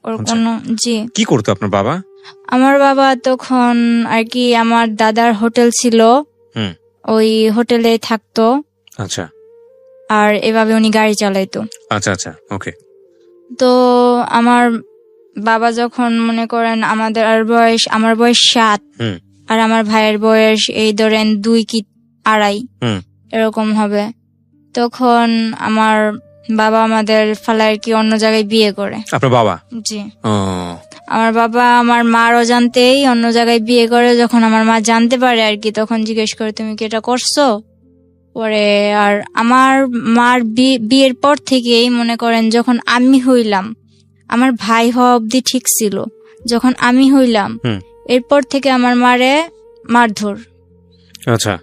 ওর কোনো জি। কি করতো আপনার বাবা? আমার বাবা তখন আর কি আমার দাদার হোটেল ছিল, ওই হোটেলে থাকতো। আচ্ছা। আর এভাবে উনি গাড়ি চালাইতো। আচ্ছা আচ্ছা, ওকে। তো আমার বাবা যখন মনে করেন আমার বয়স 7 আর আমার ভাইয়ের বয়স এই ধরেন 2 কি 2.5 এরকম হবে, তখন আমার বাবা আমাদের ফালায় কি অন্য জায়গায় বিয়ে করে। আপনার বাবা? জি। আমার বাবা আমার মার অজান্তেই অন্য জায়গায় বিয়ে করে। যখন আমার মা জানতে পারে আর কি, তখন জিজ্ঞেস করে তুমি কি এটা করছো। পরে আর আমার মার বিয়ের পর থেকেই মনে করেন যখন আমি হইলাম, আমার ভাই হওয়া অব্দি ঠিক ছিল, যখন আমি হইলাম এরপর থেকে আমার মারে মারধর। আচ্ছা।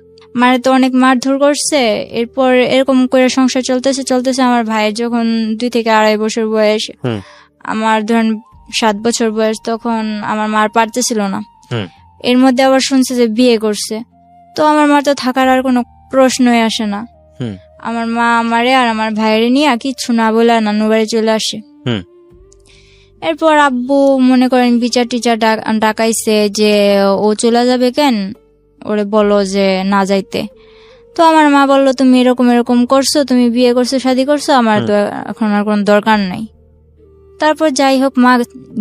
মারে তো অনেক মারধর করছে। এরপর এরকম করে সংসার চলতেছে। আমার ভাইয়ের যখন 2 থেকে 2.5 বছর বয়স, আমার ধরেন 7 বছর বয়স, তখন আমার মার পারতেছিল না। এর মধ্যে আবার শুনছে যে বিয়ে করছে। তো আমার মার তো থাকার আর কোনো প্রশ্নই আসে না। আমার মা আমারে আর আমার ভাইয়ের নিয়ে কিচ্ছু না বলে নানু বাড়ি চলে আসে। এরপর আব্বু মনে করেন বিচার টিচার ডাকাইছে যে ও চলে যাবে কেন, ওরে বলো যে না যাইতে। তো আমার মা বললো তুমি এরকম করছো, তুমি বিয়ে করছো, শাদী করছো, আমার তো এখন আর কোনো দরকার নাই। তারপর যাই হোক মা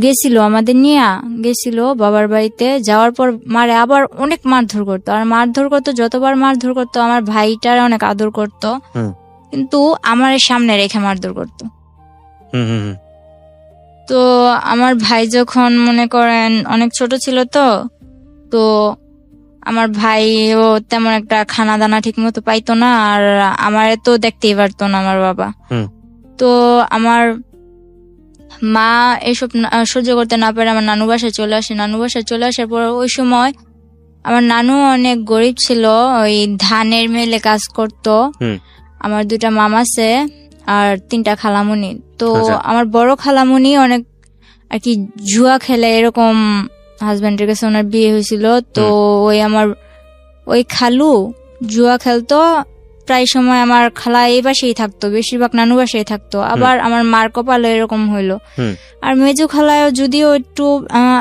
গেছিল, আমাদের নিয়ে গেছিল বাবার বাড়িতে। যাওয়ার পর মারে আবার অনেক মারধর করতো। আর মারধর করতো, যতবার মারধর করতো আমার ভাইটার অনেক আদর করতো, কিন্তু আমার সামনে রেখে মারধর করতো। তো আমার ভাই যখন মনে করেন অনেক ছোট ছিল, তো আমার ভাইও তেমন একটা খানা দানা ঠিক মতো পাইতো না, আর আমার তো দেখতেই পারতো না আমার বাবা। তো আমার মা এসব সহ্য করতে না পারে আমার নানু বাসায় চলে আসে। নানু বাসায় চলে আসার পর ওই সময় আমার নানু অনেক গরিব ছিল, ওই ধানের মেলে কাজ করতো। আমার 2টা মামা আছে আর 3টা খালামুনি। তো আমার বড় খালামুনি অনেক আর কি জুয়া খেলে, এরকম হাজবেন্ডের কাছে ওনার বিয়ে হয়েছিল। তো ওই খালু জুয়া খেলতো প্রায় সময়। আমার খালা এই বাসায় থাকতো, বেশিরভাগ নানু বাসায় থাকতো। আবার আমার মার কপালে এরকম হইলো। আর মেজু খালায়ও যদিও একটু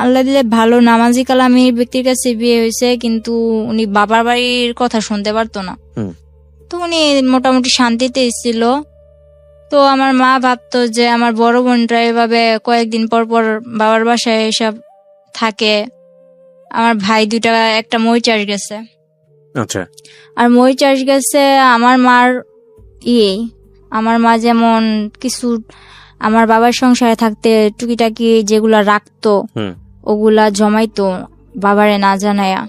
আল্লাহ দিলে ভালো নামাজি কালামির ব্যক্তির কাছে বিয়ে হয়েছে, কিন্তু উনি বাবার বাড়ির কথা শুনতে পারতো না। তো উনি মোটামুটি শান্তিতে ছিল। তো আমার মা ভাবতো যে আমার বড় বোনটা এভাবে কয়েকদিন পর পর বাবার বাসায় এসব থাকে। আমার ভাই 2টা, একটা মই চাষ গেছে। আচ্ছা। আর মই চাষ গেছে আমার মার আমার মা যেমন কিছু আমার বাবার সংসারে থাকতে টুকিটাকি যেগুলা রাখতো ওগুলা জমাইতো বাবারে না জানায়া।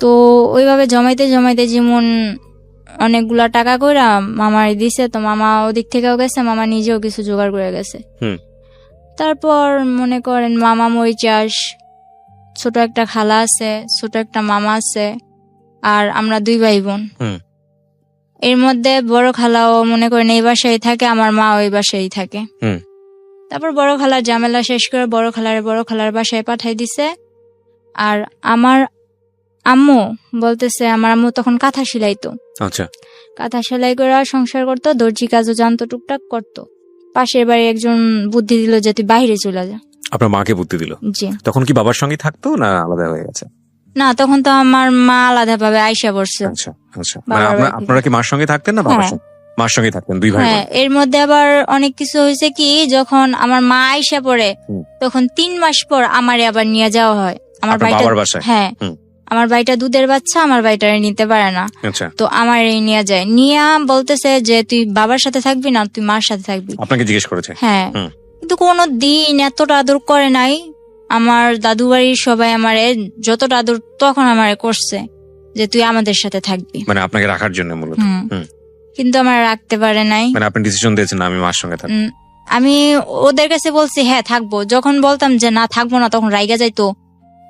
তো ওইভাবে জমাইতে যেমন অনেকগুলা টাকা কইরা মামার দিছে। তো মামা ওদিক থেকেও গেছে, মামা নিজেও কিছু জোগাড় করে গেছে। তারপর মনে করেন মামা মই চাষ, ছোট একটা খালা আছে, ছোট একটা মামা আছে, আর আমরা 2 ভাই বোন। এর মধ্যে বড় খালাও মনে করেন এই বাসায় থাকে, আমার মা ওই বাসায় থাকে। তারপর বড় খালার ঝামেলা শেষ করে বড় খালার বাসায় পাঠাই দিছে। আর আমার আম্মু বলতেছে, আমার আম্মু তখন কাঁথা সেলাইতো। আচ্ছা। কাঁথা সেলাই করে সংসার করতো, দর্জি কাজও জানতো, টুকটাক করতো। পাশের বাড়ি একজন বুদ্ধি দিল যে তুই বাইরে চলে যা। আপনার মাকে বুদ্ধি দিল? জি। তখন কি বাবার সঙ্গে থাকতো না আলাদা হয়ে গেছে? না, তখন তো আমার মা আলাদা ভাবে আইসা পড়ছে। আচ্ছা আচ্ছা। আপনারা কি মার সঙ্গে থাকতেন না বাবার সঙ্গে? মার সঙ্গে থাকতেন 2 ভাই বোন। এর মধ্যে আবার অনেক কিছু হয়েছে কি, যখন আমার মা আইসা পড়ে তখন 3 মাস পর আমারে আবার নিয়ে যাওয়া হয় আমার বাবার বাসায়। হ্যাঁ, আমার ভাইটা দুধের বাচ্চা, আমার ভাইটারে নিতে পারে না। তো আমার নিয়ে যায়, নিয়ে বলতেছে যে তুই বাবার সাথে থাকবি না তুই মার সাথে থাকবি। আপনাকে জিজ্ঞেস করেছে? হ্যাঁ, কিন্তু কোনো দিন এতটা আদর করে নাই। আমার দাদু বাড়ির সবাই আমারে যতটা আদর তখন আমারে করছে যে তুই আমাদের সাথে থাকবি, মানে আপনাকে রাখার জন্য মূলত। কিন্তু আমার রাখতে পারে নাই। মানে আপনি ডিসিশন দিয়েছেন আমি মার সঙ্গে থাকবো। আমি ওদের কাছে বলছি হ্যাঁ থাকবো, যখন বলতাম যে না থাকবো না তখন রাইগা যাইতো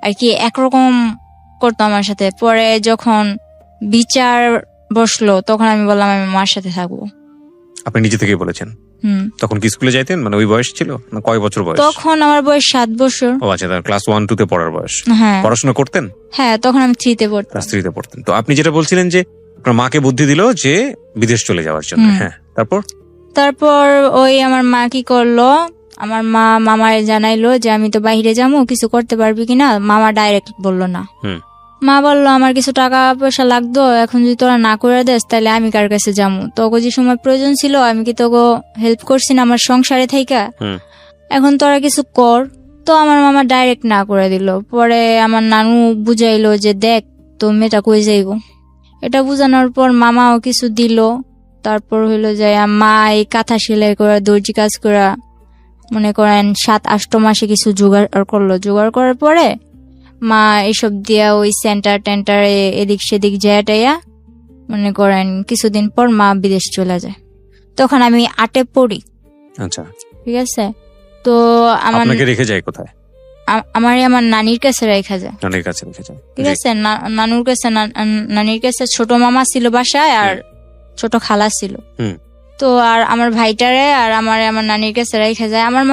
আর কি, একরকম করতো আমার সাথে। পরে যখন বিচার বসলো তখন আমি বললাম আমি মার সাথে থাকবো। আপনি নিজে থেকেই বলেছেন? তখন কি স্কুলে যাইতেন? মানে ওই বয়স ছিল না? কয় বছর বয়স তখন? আমার বয়স 7 বছর। ও আচ্ছা, ক্লাস 1-2 তে পড়ার বয়স। হ্যাঁ। পড়াশোনা করতেন? হ্যাঁ, তখন আমি 3 তে পড়তাম। ক্লাস 3 তে পড়তেন। তো আপনি যেটা বলছিলেন যে আপনার মাকে বুদ্ধি দিল যে বিদেশ চলে যাওয়ার জন্য। হ্যাঁ, তারপর ওই আমার মা কি করলো, আমার মা মামারে জানাইলো যে আমি তো বাইরে যাবো, কিছু করতে পারবি কিনা। মামা ডাইরেক্ট বললো না। মা বললো আমার কিছু টাকা পয়সা লাগতো, এখন যদি তোরা না করে দেস তাহলে আমি কার কাছে যাবো, তোকে যে সময় প্রয়োজন ছিল আমি কি তোকে হেল্প করছি না আমার সংসারে থাইকা, এখন তোরা কিছু কর। তো আমার মামা ডাইরেক্ট না করে দিল। পরে আমার নানু বুঝাইলো যে দেখ তো মেয়েটা কই যাইব। এটা বুঝানোর পর মামাও কিছু দিল। তারপর হইলো যে মা এই কাঁথা সেলাই করা, দর্জি কাজ করা, মনে করেন 7-8 মাসে কিছু জোগাড় করলো। জোগাড় করার পরে মা এইসব দিয়া ওই সেন্টার টেন্টারে এদিক সেদিক যাইয়া মনে করেন কিছুদিন পর মা বিদেশ চলে যায়। তখন আমি 8-এ পড়ি। আচ্ছা, ঠিক আছে। তো আপনাকে রেখে যায় কোথায়? আমার নানির কাছে রেখে যায়। নানির কাছে রেখে যায়, ঠিক আছে। নানুর কাছে, নানির কাছে ছোট মামা ছিল বাসায় আর ছোট খালা ছিল। তো আর আমার ভাইটারে আর আমার নানির কাছে রেখে যায়। আমার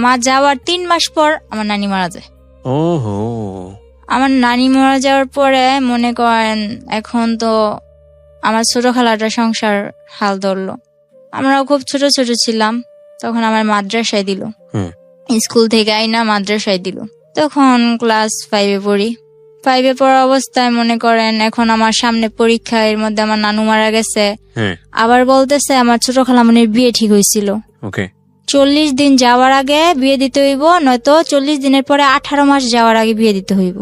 মা যাওয়ার 3 মাস পর আমার নানি মারা যায়। ওহো। আমার নানি মারা যাওয়ার পরে মনে করেন এখন তো আমার ছোট খালাটা সংসার হাল ধরলো। আমরাও খুব ছোট ছোট ছিলাম তখন। আমার মাদ্রাসায় দিল, স্কুল থেকে আইনা মাদ্রাসায় দিল। তখন ক্লাস 5-এ পড়ি। 5-এ পড়া অবস্থায় মনে করেন এখন আমার সামনে পরীক্ষা, এর মধ্যে আমার নানু মারা গেছে। আবার বলতেছে আমার ছোট খালামণির বিয়ে ঠিক হয়েছিল, 40 দিন যাওয়ার আগে বিয়ে দিতে হইব, নয়তো 40 দিনের পরে 18 মাস যাওয়ার আগে বিয়ে দিতে হইব।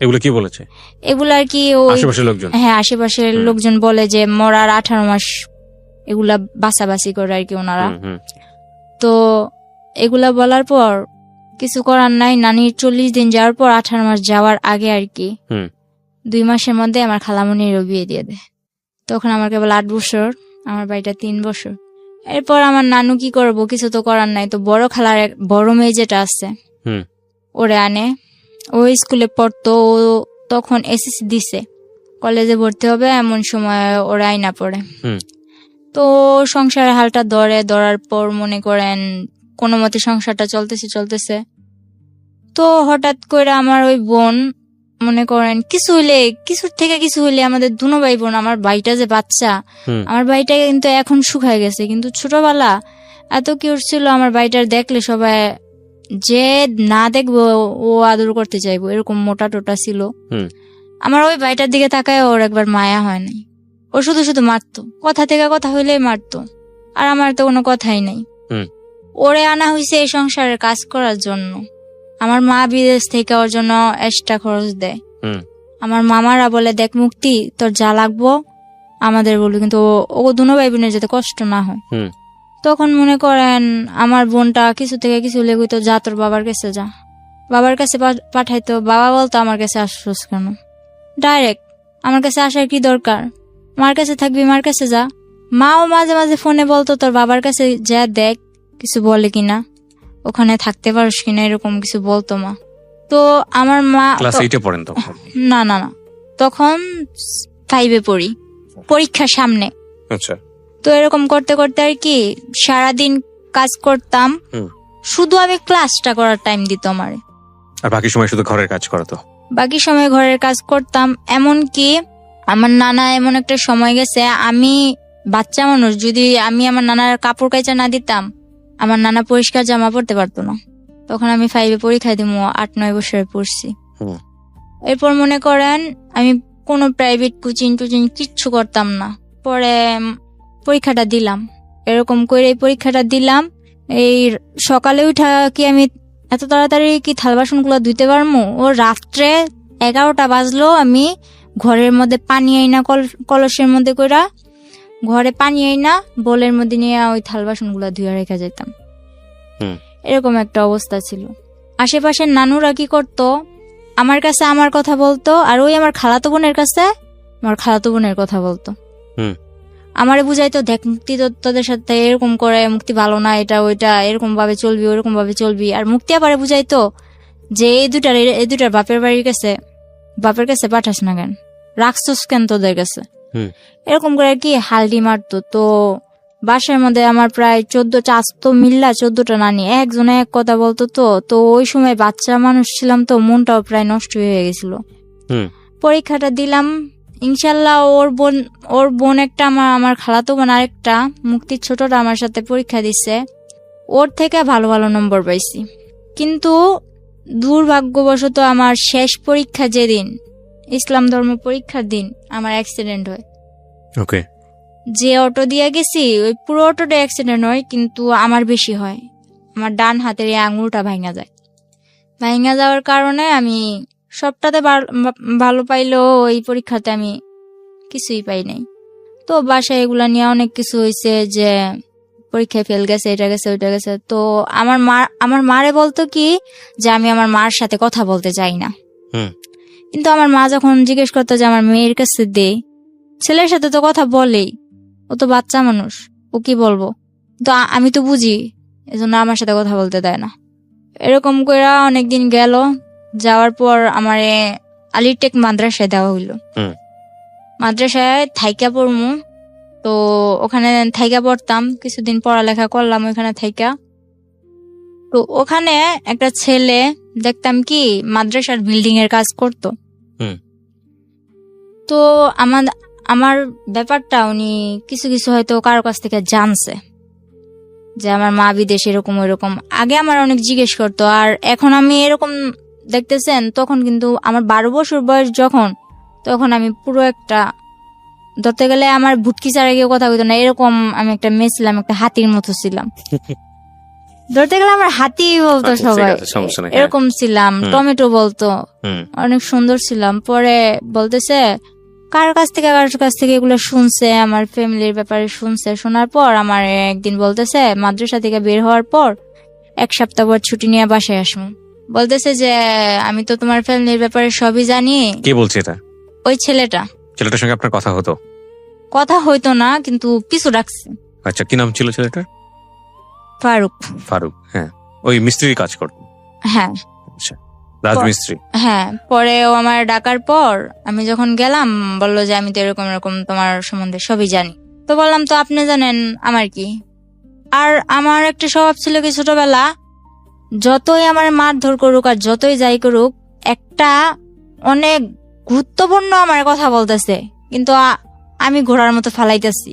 এগুলো কি বলেছে? এগুলো আর কি আশেপাশের লোকজন, হ্যাঁ আশেপাশের লোকজন বলে যে মরার 18 মাস এগুলা বাছাবাছি করে আর কি ওনারা। তো এগুলা বলার পর কিছু করার নাই। নানির 40 দিন যাওয়ার পর 18 মাস যাওয়ার আগে আর কি 2 মাসের মধ্যে আমার খালামণিরও বিয়ে দিয়ে দেয়। তখন আমার কেবল 8 বছর, আমার ভাইটা 3 বছর। এরপর আমার নানু কি করবো, কিছু তো করার নাই। তো বড় খালার বড় মেয়ে যেটা আছে ওরে আনে, ও স্কুলে পড়তো, ও তখন এসএসসি দিছে, কলেজে ভর্তি হবে এমন সময় ওরা আইনা পড়ে। তো সংসারের হালটা ধরার পর মনে করেন কোনো মতে সংসারটা চলতেছে। তো হঠাৎ করে আমার ওই বোন মনে করেন কিছুর থেকে কিছু হইলে আমাদের দুনো ভাই বোন, আমার ভাইটা যে বাচ্চা, আমার ভাইটা কিন্তু এখন শুকায় গেছে, কিন্তু ছোটবেলা এত কিউট ছিল। আমার ভাইটার দেখলে সবাই যে না দেখবো ও আদর করতে চাইবো, এরকম মোটা টোটা ছিল। আমার ওই ভাইটার দিকে তাকায় ওর একবার মায়া হয় নাই। ও শুধু শুধু মারতো, কথা থেকে কথা হইলেই মারতো, আর আমার তো কোনো কথাই নাই। ওরে আনা হয়েছে এই সংসারের কাজ করার জন্য। আমার মা বিদেশ থেকে ওর জন্য এক্সট্রা খরচ দেয়। আমার মামারা বলে দেখ মুক্তি তোর যা লাগবো আমাদের বলবি, কিন্তু ও দুনো ভাই বোনের যাতে কষ্ট না হয়। তখন মনে করেন আমার বোনটা কিছু থেকে কিছু লেগুতো, যা তোর বাবার কাছে যা। বাবার কাছে পাঠাইতো, বাবা বলতো আমার কাছে আসছোস কেন, ডাইরেক্ট আমার কাছে আসার কি দরকার, মার কাছে থাকবি মার কাছে যা। মাও মাঝে মাঝে ফোনে বলতো তোর বাবার কাছে যা দেখ কিছু বলে কিনা, ওখানে থাকতে পারিস কিনা, এরকম কিছু বলতো মা। তো আমার মা ক্লাস 8-এ পড়েন তখন? না তখন 5-এ পড়ি, পরীক্ষার সামনে। আচ্ছা। তো এরকম করতে করতে আর কি সারাদিন কাজ করতাম, শুধু আমি ক্লাসটা করার টাইম দিত আমারে, আর বাকি সময় শুধু ঘরের কাজ করতো। বাকি সময় ঘরের কাজ করতাম। এমন কি আমার নানা এমন একটা সময় গেছে, আমি বাচ্চা মানুষ, যদি আমি আমার নানার কাপড় কাচা না দিতাম আমার নানা পরিষ্কার জামা পরতে পারতো না। তখন আমি 5-এ পরীক্ষা দিব, 8-9 বছরে পড়ছি। এরপর মনে করেন আমি কোনো প্রাইভেট কোচিং কিচ্ছু করতাম না। পরে পরীক্ষাটা দিলাম, এরকম করে পরীক্ষাটা দিলাম। এই সকালে উঠা কি আমি এত তাড়াতাড়ি কি থাল বাসন গুলো ধুইতে পারবো? ও রাত্রে 11টা বাজলো, আমি ঘরের মধ্যে পানি আইনা কলসের মধ্যে কইরা ঘরে পানি আইনা বোলের মধ্যে নিয়ে ওই থাল বাসন গুলা ধুয়ে রেখে যেতাম। এরকম একটা অবস্থা ছিল। আশেপাশের নানুরা কি করতো, আমার কাছে আমার কথা বলতো, আর ওই আমার খালাতো বোনের কাছে আমার খালাতো বোনের কথা বলতো। আমারে বুঝাইতো দেখ মুক্তি তোদের সাথে এরকম করে, মুক্তি ভালো না, এটা ওইটা এরকম ভাবে চলবি ওরকম ভাবে চলবি। আর মুক্তি আবারে বুঝাইতো যে এই দুটার বাপের কাছে পাঠাস না কেন, রাখছস কেন তোদের কাছে, এরকম করে আর কি হালডি মারতো। তো বাসার মধ্যে আমার প্রায় 14টা, আজ তো মিল্লা 14টা নানি, একজনে এক কথা বলতো। তো ওই সময় বাচ্চা মানুষ ছিলাম, তো মনটাও প্রায় নষ্ট হয়ে গেছিল। পরীক্ষাটা দিলাম ইনশাল্লাহ। ওর বোন একটা, আমার খালাতো বোন আরেকটা, মুক্তির ছোটটা আমার সাথে পরীক্ষা দিচ্ছে। ওর থেকে ভালো ভালো নম্বর পাইছি। কিন্তু দুর্ভাগ্যবশত আমার শেষ পরীক্ষা যেদিন, ইসলাম ধর্ম পরীক্ষার দিন, আমার অ্যাক্সিডেন্ট হয়। ওকে। যে অটো দিয়ে গেছি ওই পুরো অটোটা অ্যাক্সিডেন্ট হয়, কিন্তু আমার বেশি হয়। আমার ডান হাতের এই আঙুলটা ভাঙা যায়। ভাঙা যাওয়ার কারণে আমি সবটাতে ভালো পাইলেও ওই পরীক্ষাতে আমি কিছুই পাই নাই। তো বাসায় এগুলা নিয়ে অনেক কিছু হয়েছে, যে পরীক্ষায় ফেল গেছে, এটা গেছে, ওইটা গেছে। তো আমার মারে বলতো কি যে আমি আমার মার সাথে কথা বলতে চাই না। কিন্তু আমার মা যখন জিজ্ঞেস করতো যে আমার মেয়ের কাছে দে, ছেলের সাথে তো কথা বলেই, ও তো বাচ্চা মানুষ, ও কি বলবো। তো আমি তো বুঝি, এজন্য আমার সাথে কথা বলতে দেয় না। এরকম করে অনেকদিন গেল। যাওয়ার পর আমার আলিটেক মাদ্রাসায় দেওয়া হইলো। মাদ্রাসায় থাইকা পড়মু। তো ওখানে থাইকা পড়তাম, কিছুদিন পড়ালেখা করলাম ওখানে থাইকা। তো ওখানে একটা ছেলে দেখতাম কি মাদ্রাসার বিল্ডিং এর কাজ করতো। তো আমার ব্যাপারটা উনি কিছু কিছু হয়তো কারো কাছ থেকে জানছে, যে আমার মা বিদেশে এরকম ওইরকম। আগে আমার অনেক জিজ্ঞেস করতো, আর এখন আমি এরকম দেখতেছেন। তখন কিন্তু আমার 12 বছর বয়স যখন, তখন আমি পুরো একটা, ধরতে গেলে আমার ভুটকি ছাড়া কেউ কথা বলতো না, এরকম আমি একটা মেয়ে ছিলাম, একটা হাতির মতো ছিলাম। ধরতে গেলে আমার হাতি বলতো সবাই, এরকম ছিলাম। টমেটো বলতো, অনেক সুন্দর ছিলাম। পরে বলতেছে কার কাছ থেকে এগুলো শুনছে, আমার ফ্যামিলির ব্যাপারে শুনছে। শোনার পর আমার একদিন বলতেছে মাদ্রাসা থেকে বের হওয়ার পর 1 সপ্তাহ পর ছুটি নিয়ে বাসায় আসবো। বলতেছে যে আমি তো তোমার ফ্যামিলির ব্যাপারে সবই জানি। কে বলছে এটা? ওই ছেলেটার সঙ্গে আপনার কথা হতো? কথা হইতো না, কিন্তু পিছু রাখছে। আচ্ছা, কি নাম ছিল ছেলেটার? ফারুক। হ্যাঁ, ওই মিস্ত্রির কাজ করতো। হ্যাঁ, আচ্ছা, রাজমিস্ত্রি। হ্যাঁ। পরে ও আমার ডাকার পর আমি যখন গেলাম, বললো যে আমি তো এরকম এরকম তোমার সম্বন্ধে সবই জানি। তো বললাম তো আপনি জানেন আমার কি। আর আমার একটা স্বভাব ছিল কি, ছোটবেলা যতই আমার মারধর করুক আর যতই যাই করুক, একটা অনেক গুরুত্বপূর্ণ আমার কথা বলতেছে, কিন্তু আমি ঘোড়ার মতো ফালাইতেছি।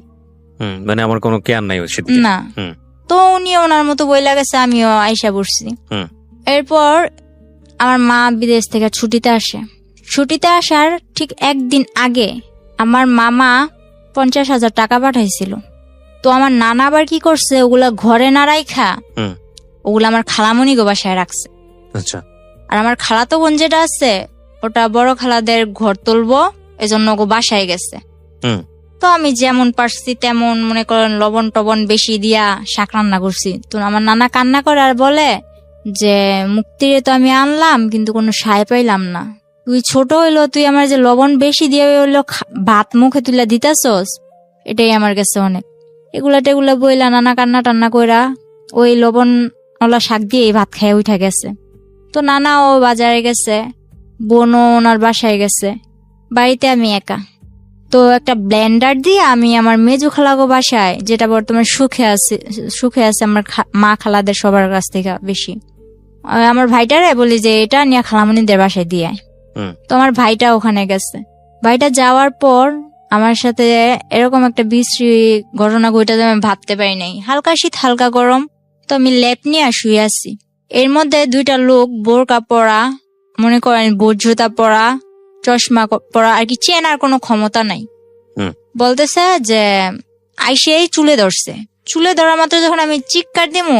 মানে আমার কোনো কেয়ার নাই না। তো উনি ওনার মতো বইলা গেছে, আমিও আইসা বসছি। এরপর আমার মা বিদেশ থেকে ছুটিতে আসার ঠিক একদিন আগে আমার মামা 50,000 টাকা পাঠাইছিল। তো আমার নানা আবার কি করছে, ওগুলা ঘরে না রাইখা ওগুলা আমার খালামণি গো বাসায় রাখছে। আচ্ছা। আর আমার খালাতো বোন যেটা আছে, ওটা বড় খালাদের ঘর তুলবো, এজন্য গো বাসায় গেছে। তো আমি যেমন পারছি তেমন মনে করেন লবণ টবণ বেশি দিয়া শাক রান্না করছি। তো আমার নানা কান্না করে আর বলে যে মুক্তিরে তো আমি আনলাম, কিন্তু কোনো সায় পাইলাম না। তুই ছোট হইলো, তুই আমার যে লবণ বেশি দিয়ে হইলো ভাত মুখে তুলে দিতেছস, এটাই আমার কাছে অনেক। এগুলা বইলা নানা কান্না টান্না কইরা ওই লবণ ওলা শাক দিয়ে ভাত খাইয়া উঠা গেছে। তো নানা ও বাজারে গেছে, বোনও ওনার বাসায় গেছে, বাড়িতে আমি একা। তো একটা ব্লেন্ডার দিয়ে আমি আমার মেজু খালাগো বাসায়, যেটা বর্তমানে সুখে আছে আমার মা খালাদের সবার কাছ থেকে বেশি, আমার ভাইটারে বলি যে এটা নিয়ে খালামণিদের বাসায় দিয়ে। তো আমার ভাইটা ওখানে গেছে। ভাইটা যাওয়ার পর আমার সাথে এরকম একটা বিশ্রী ঘটনা ঘটে, আমি ভাবতে পারি নাই। হালকা শীত হালকা গরম, তো আমি লেপ নিয়ে শুয়ে আছি। এর মধ্যে 2টা লোক বোরকা পরা, মনে করেন বোট জুতা পরা, চশমা পরা, আর কি চেনার কোনো ক্ষমতা নাই, বলতেছে যে আইসেই চুলে ধরা মাত্র যখন আমি চিৎকার দিমু,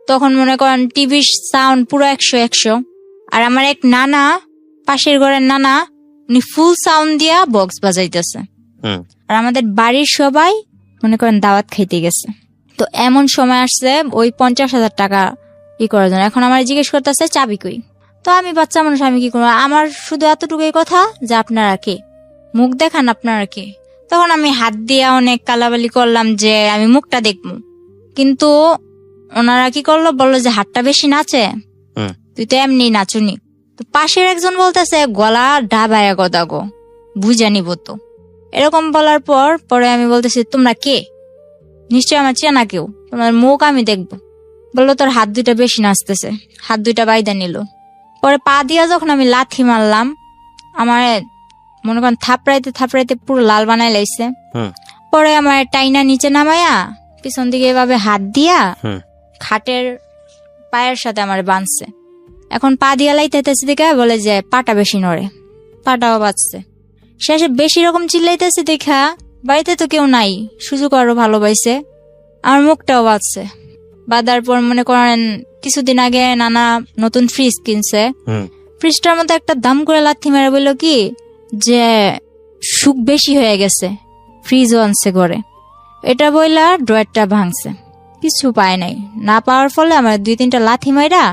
তখন মনে করেন টিভির সাউন্ড পুরো 100। আর আমার এক নানা, পাশের ঘরের নানা, উনি ফুল সাউন্ড দিয়া বক্স বাজাইতেছে। আর আমাদের বাড়ির সবাই মনে করেন দাওয়াত খাইতে গেছে। তো এমন সময় আসছে ওই 50,000 টাকা ই করার জন্য। এখন আমার জিজ্ঞেস করতেছে চাবি কই। তো আমি বাচ্চা মানুষ, আমি কি করবো, আমার শুধু এতটুকুই কথা যে আপনারা কে, মুখ দেখান আপনারা কে। তখন আমি হাত দিয়ে অনেক কালাবালি করলাম যে আমি মুখটা দেখবো, কিন্তু ওনারা কি করলো, বললো যে হাতটা বেশি নাচে, তুই তো এমনি নাচুনি। তো পাশের একজন বলতেছে গলা ডাবায়া গদা গো, বুঝা নিব তো। এরকম বলার পরে আমি বলতেছি তোমরা কে, নিশ্চয় আমার চেনা কেউ, তোমার মুখ আমি দেখবো। বললো তোর হাত 2টা বেশি নাচতেছে, হাত 2টা বাইদা নিল। পরে পা দিয়া যখন আমি লাথি মারলাম, আমার মনে করেন থাপড়াইতে পুরো লাল বানাই লাইছে। পরে আমার টাইনা নিচে নামায়া পিছন দিকে এভাবে হাত দিয়া খাটের পায়ের সাথে আমার বাঁধছে। এখন পা দিয়া লাইতেছে দেখা বলে যে পাটা বেশি নড়ে, পাটাও বাঁচছে। শেষে বেশি রকম চিল্লাইতেছে দেখা বাড়িতে তো কেউ নাই, সুযোগ আরো ভালো পাইছে, আমার মুখটাও বাঁচছে। বাঁধার পর মনে করেন কিছুদিন আগে নানা নতুন ফ্রিজ কিনছে, ফ্রিজটার মধ্যে একটা দাম করে লাথি মেরে বললো কি যে সুখ বেশি হয়ে গেছে, ফ্রিজও আনছে ঘরে। এটা বইলা ড্রয়ারটা ভাঙছে, কিছু পায় নাই। না পাওয়ার ফলে আমার 2-3টা লাথি মাইরা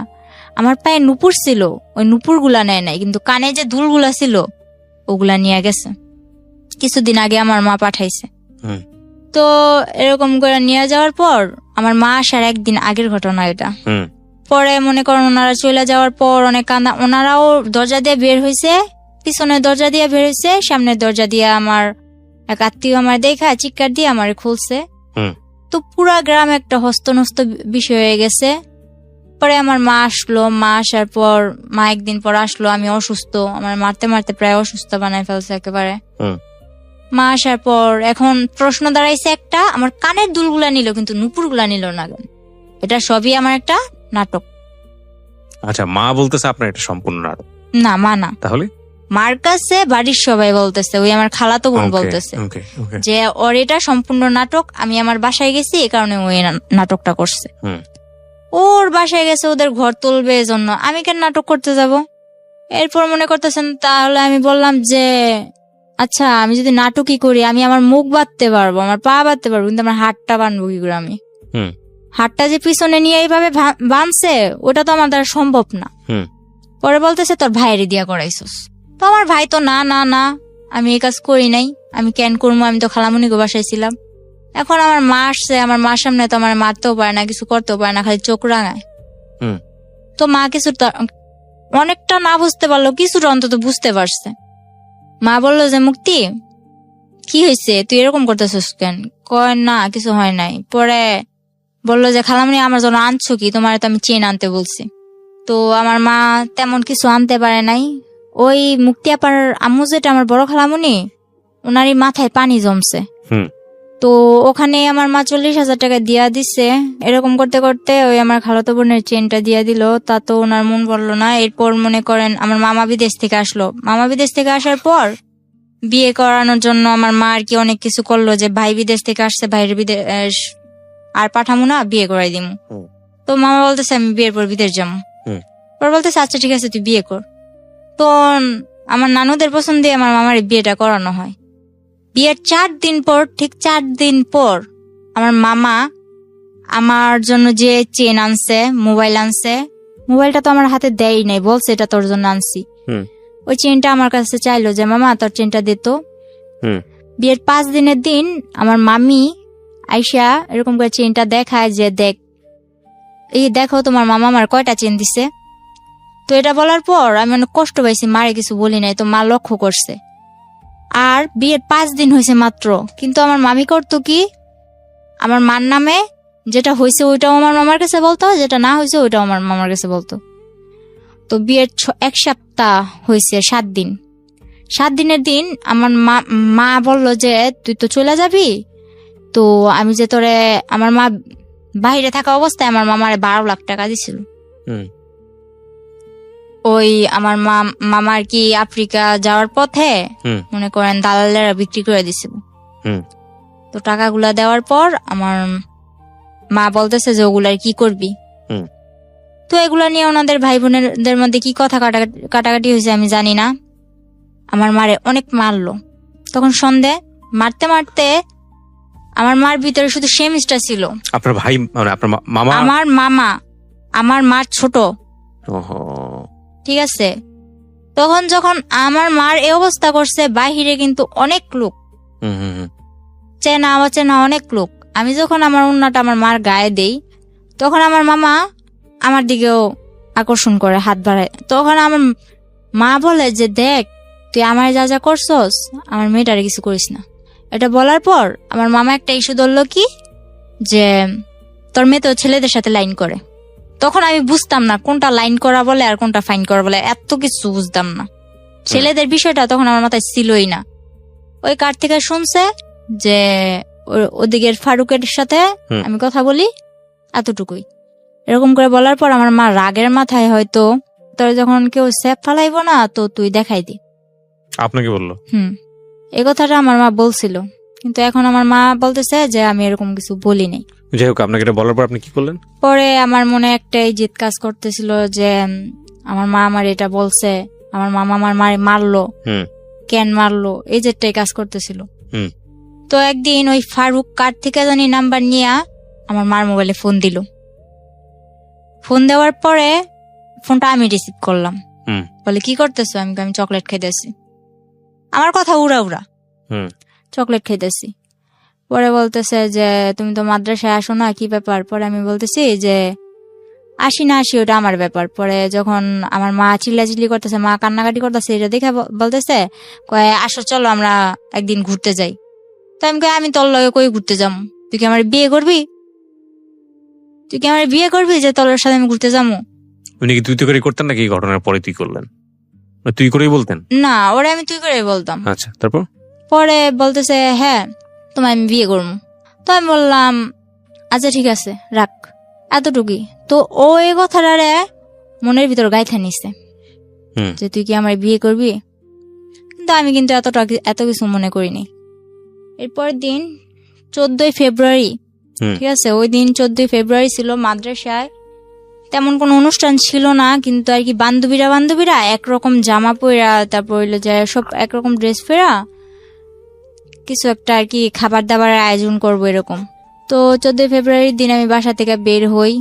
আমার পায়ে নুপুর ছিল, ওই নুপুর গুলা নেয় নাই, কিন্তু কানে যে দুলগুলা ছিল ওগুলা নিয়ে গেছে। কিছুদিন আগে আমার মা পাঠাইছে। তো এরকম করে নিয়ে যাওয়ার পর আমার মা আসার একদিন আগের ঘটনা এটা। পরে মনে করেন ওনারা চলে যাওয়ার পর অনেক কান্দা, ওনারাও দরজা দিয়ে বের হয়েছে, পিছনের দরজা দিয়ে বের হয়েছে, সামনের দরজা দিয়ে আমার এক আত্মীয় আমার দেখা চিৎকার দিয়ে আমার খুলছে। তো পুরা গ্রাম একটা হস্তনস্ত বিষয় হয়ে গেছে। পরে আমার মা আসলো, মা আসার পর মা একদিন পর আসলো, আমি অসুস্থ, আমার মারতে মারতে প্রায় অসুস্থ বানায় ফেলছে একেবারে। মা আসার পর এখন প্রশ্ন দাঁড়াইছে একটা, আমার কানের দুলগুলা নিল কিন্তু নুপুর গুলা নিল না। এটা সবই আমার একটা নাটক। আচ্ছা, মা বলতেছে আপনার এটা সম্পূর্ণ নাটক? না, মা না। তাহলে মার কাছে বাড়ির সবাই বলতেছে, ওই আমার খালাতো বোন বলতেছে যে ওর এটা সম্পূর্ণ নাটক, আমি আমার বাসায় গেছি এই কারণে ওই নাটকটা করছে। ওর বাসায় গেছে ওদের ঘর তুলবে এজন্য, আমি কেন নাটক করতে যাব? এরপর মনে করতেছেন, তাহলে আমি বললাম যে আচ্ছা আমি যদি নাটকই করি, আমি আমার মুখ বাঁধতে পারবো, আমার পা বাঁধতে পারবো, কিন্তু আমার হাতটা বাঁধবো কি করে? আমি হাতটা যে পিছনে নিয়ে এইভাবে বাঁধছে ওটা তো আমার দ্বারা সম্ভব না। পরে বলতেছে তোর ভাইয়ের দিয়া করাইছস। তো আমার ভাই তো না না না, আমি এই কাজ করি নাই, আমি কেন করবো, আমি তো খালামুনিকে বাসায় ছিলাম। এখন আমার মা আসছে, আমার মার সামনে তো আমার মারতেও পারে না, কিছু করতেও পারে না, খালি চোখ রাঙায়। তো মা কিছু অনেকটা না বুঝতে পারলো, কিছুটা অন্তত বুঝতে পারছে। মা বললো যে মুক্তি কি হয়েছে, তুই এরকম করতেছিস কেন? কয় না কিছু হয় নাই। পরে বললো যে খালামুনি আমার জন্য আনছো কি? তোমার তো আমি চেন আনতে বলছি। তো আমার মা তেমন কিছু আনতে পারে নাই। ওই মুক্তি আপার আম্মু যেটা আমার বড় খালামুনি, ওনারই মাথায় পানি জমছে। তো ওখানে আমার মা 40,000 টাকা দিয়া দিছে। এরকম করতে করতে ওই আমার খালাতো বোনের চেনটা দিয়া দিল, তা তো ওনার মন বললো না। এরপর মনে করেন আমার মামা বিদেশ থেকে আসলো। মামা বিদেশ থেকে আসার পর বিয়ে করানোর জন্য আমার মা আর কি অনেক কিছু করলো, যে ভাই বিদেশ থেকে আসছে, ভাইয়ের বিদেশ আর পাঠামো না, বিয়ে করাই দিমু। তো মামা বলতেছে আমি বিয়ের পর বিদেশ যাবো। পর বলতেছে আচ্ছা ঠিক আছে তুই বিয়ে কর। তো আমার নানুদের পছন্দে আমার মামার বিয়েটা করানো হয়। বিয়ের 4 দিন পর, ঠিক 4 দিন পর আমার মামা আমার জন্য যে চেন আনছে, মোবাইল আনছে, মোবাইলটা তো আমার হাতে দেয় নাই, বলছে এটা তোর জন্য আনছি। ওই চেনটা আমার কাছে চাইলো যে মামা তোর চেনটা দিত। বিয়ের 5 দিনের দিন আমার মামি আইসা এরকম করে চেনটা দেখায় যে দেখ, এই দেখো তোমার মামা আমার কয়টা চেন দিছে। তো এটা বলার পর আমি অনেক কষ্ট পাইছি, মারে কিছু বলি নাই, তো মা লক্ষ্য করছে। আর বিয়ের 5 দিন হয়েছে মাত্র, কিন্তু আমার মামি করতো কি, আমার মার নামে যেটা হয়েছে ওইটাও আমার মামার কাছে বলতো, যেটা না হয়েছে ওইটাও আমার মামার কাছে বলতো। তো বিয়ের 1 সপ্তাহ হয়েছে, 7 দিন। 7 দিনের দিন আমার মা বলল যে তুই তো চলে যাবি, তো আমি যে তোরে, আমার মা বাইরে থাকা অবস্থায় আমার মামারে 12 লাখ টাকা দিছিল। ওই আমার মামার কি আফ্রিকা যাওয়ার পথে মনে করেন দালালেরা বিক্রি করে দিছিল। তো টাকাগুলা দেওয়ার পর আমার মা বলতেছে যে ওগুলার কি করবি। তো এগুলা নিয়ে ওনাদের ভাই বোনেদের মধ্যে কি কথা কাটাকাটি হয়েছে আমি জানি না। আমার মারে অনেক মারলো। তখন সন্ধে মারতে মারতে আমার মার ভিতরে শুধু সেমিস্টার ছিল। আপনার ভাই মানে আপনার মামা? আমার মামা, আমার মার ছোট। ঠিক আছে, তখন যখন আমার মার এই অবস্থা করছে, বাহিরে কিন্তু অনেক লোক, চেনা অচেনা অনেক লোক। আমি যখন আমার উন্নাটা আমার মার গায়ে দেই, তখন আমার মামা আমার দিকেও আকর্ষণ করে, হাত বাড়ায়। তখন আমার মা বলে যে দেখ তুই আমার যা যা করছস, আমার মেয়েটারে কিছু করিস না। এটা বলার পর আমার মামা একটা ইস্যু ধরলো কি, যে তোর মেয়ে তো ছেলেদের সাথে লাইন করে। তখন আমি বুঝতাম না কোনটা লাইন করা বলে আর কোনটা ফাইন করা বলে, এত কিছু বুঝতাম না। ছেলেদের বিষয়টা তখন আমার মাথায় ছিলই না। ওই কার থেকে শুনছে যে ওদিকের ফারুকের সাথে আমি কথা বলি, এতটুকুই। এরকম করে বলার পর আমার মা রাগের মাথায় হয়তো তোর যখন কেউ স্যাপ ফালাইবো না তো তুই দেখাই দি। আপনাকে বললো? এই কথাটা আমার মা বলছিল, কিন্তু এখন আমার মা বলতেছে যে আমি এরকম কিছু বলি নাই। যাই হোক, আপনাকে এটা বলার পর আপনি কি করলেন? পরে আমার মনে একটাই জিদ কাজ করতেছিল যে আমার মা আমার এটা বলছে, আমার মামা আমার মারে মারলো, কেন মারলো, এই যেটাই কাজ করতেছিল। তো একদিন ওই ফারুক কার থেকে জানি নাম্বার নিয়ে আমার মার মোবাইলে ফোন দিল। ফোন দেওয়ার পরে ফোনটা আমি রিসিভ করলাম। বলে কি করতেছো? আমি চকলেট খাইতেছি। আমার কথা উড়া উড়া, চকলেট খাইতেছি। পরে বলতেছে যে তুমি তো মাদ্রাসায় আসো না, কি ব্যাপার? পরে আমি বলতেছি যে আসি না আসি ওটা আমার ব্যাপার। পরে যখন আমার মা চিল্লাচিল্লি করতেছে, মা কান্নাকাটি করতেছে, এটা দেখে বলতেছে কয় আসো চলো আমরা একদিন ঘুরতে যাই। তো আমি কই আমি তোর লগে কই ঘুরতে যাবো? তুই কি আমার বিয়ে করবি? তুই কি আমার বিয়ে করবি যে তোর সাথে আমি ঘুরতে যাবো? উনি কি তুই তো করে করতেন নাকি? ঘটনার পরে তুই করলেন? তুই করেই বলতেন? না, ওরা আমি তুই করে বলতাম। আচ্ছা, তারপর? পরে বলতেছে হ্যাঁ তোমায় আমি বিয়ে করবো। তো আমি বললাম আচ্ছা ঠিক আছে রাখ, এতটুকুই। তো ও এই কথাটারে মনের ভিতর গাইথা নিছে যে তুই কি আমার বিয়ে করবি, কিন্তু আমি কিন্তু এত কিছু মনে করিনি। এরপরের দিন 14ই ফেব্রুয়ারি, ঠিক আছে, ওই দিন 14ই ফেব্রুয়ারি ছিল। মাদ্রাসায় তেমন কোনো অনুষ্ঠান ছিল না, কিন্তু আর কি বান্ধবীরা একরকম জামা পরা, তারপর হইলো যে সব একরকম ড্রেস পরা কিছু একটা আর কি খাবার দাবারের আয়োজন করবো এরকম। তো 14ই ফেব্রুয়ারির দিন আমি বাসা থেকে বের হই।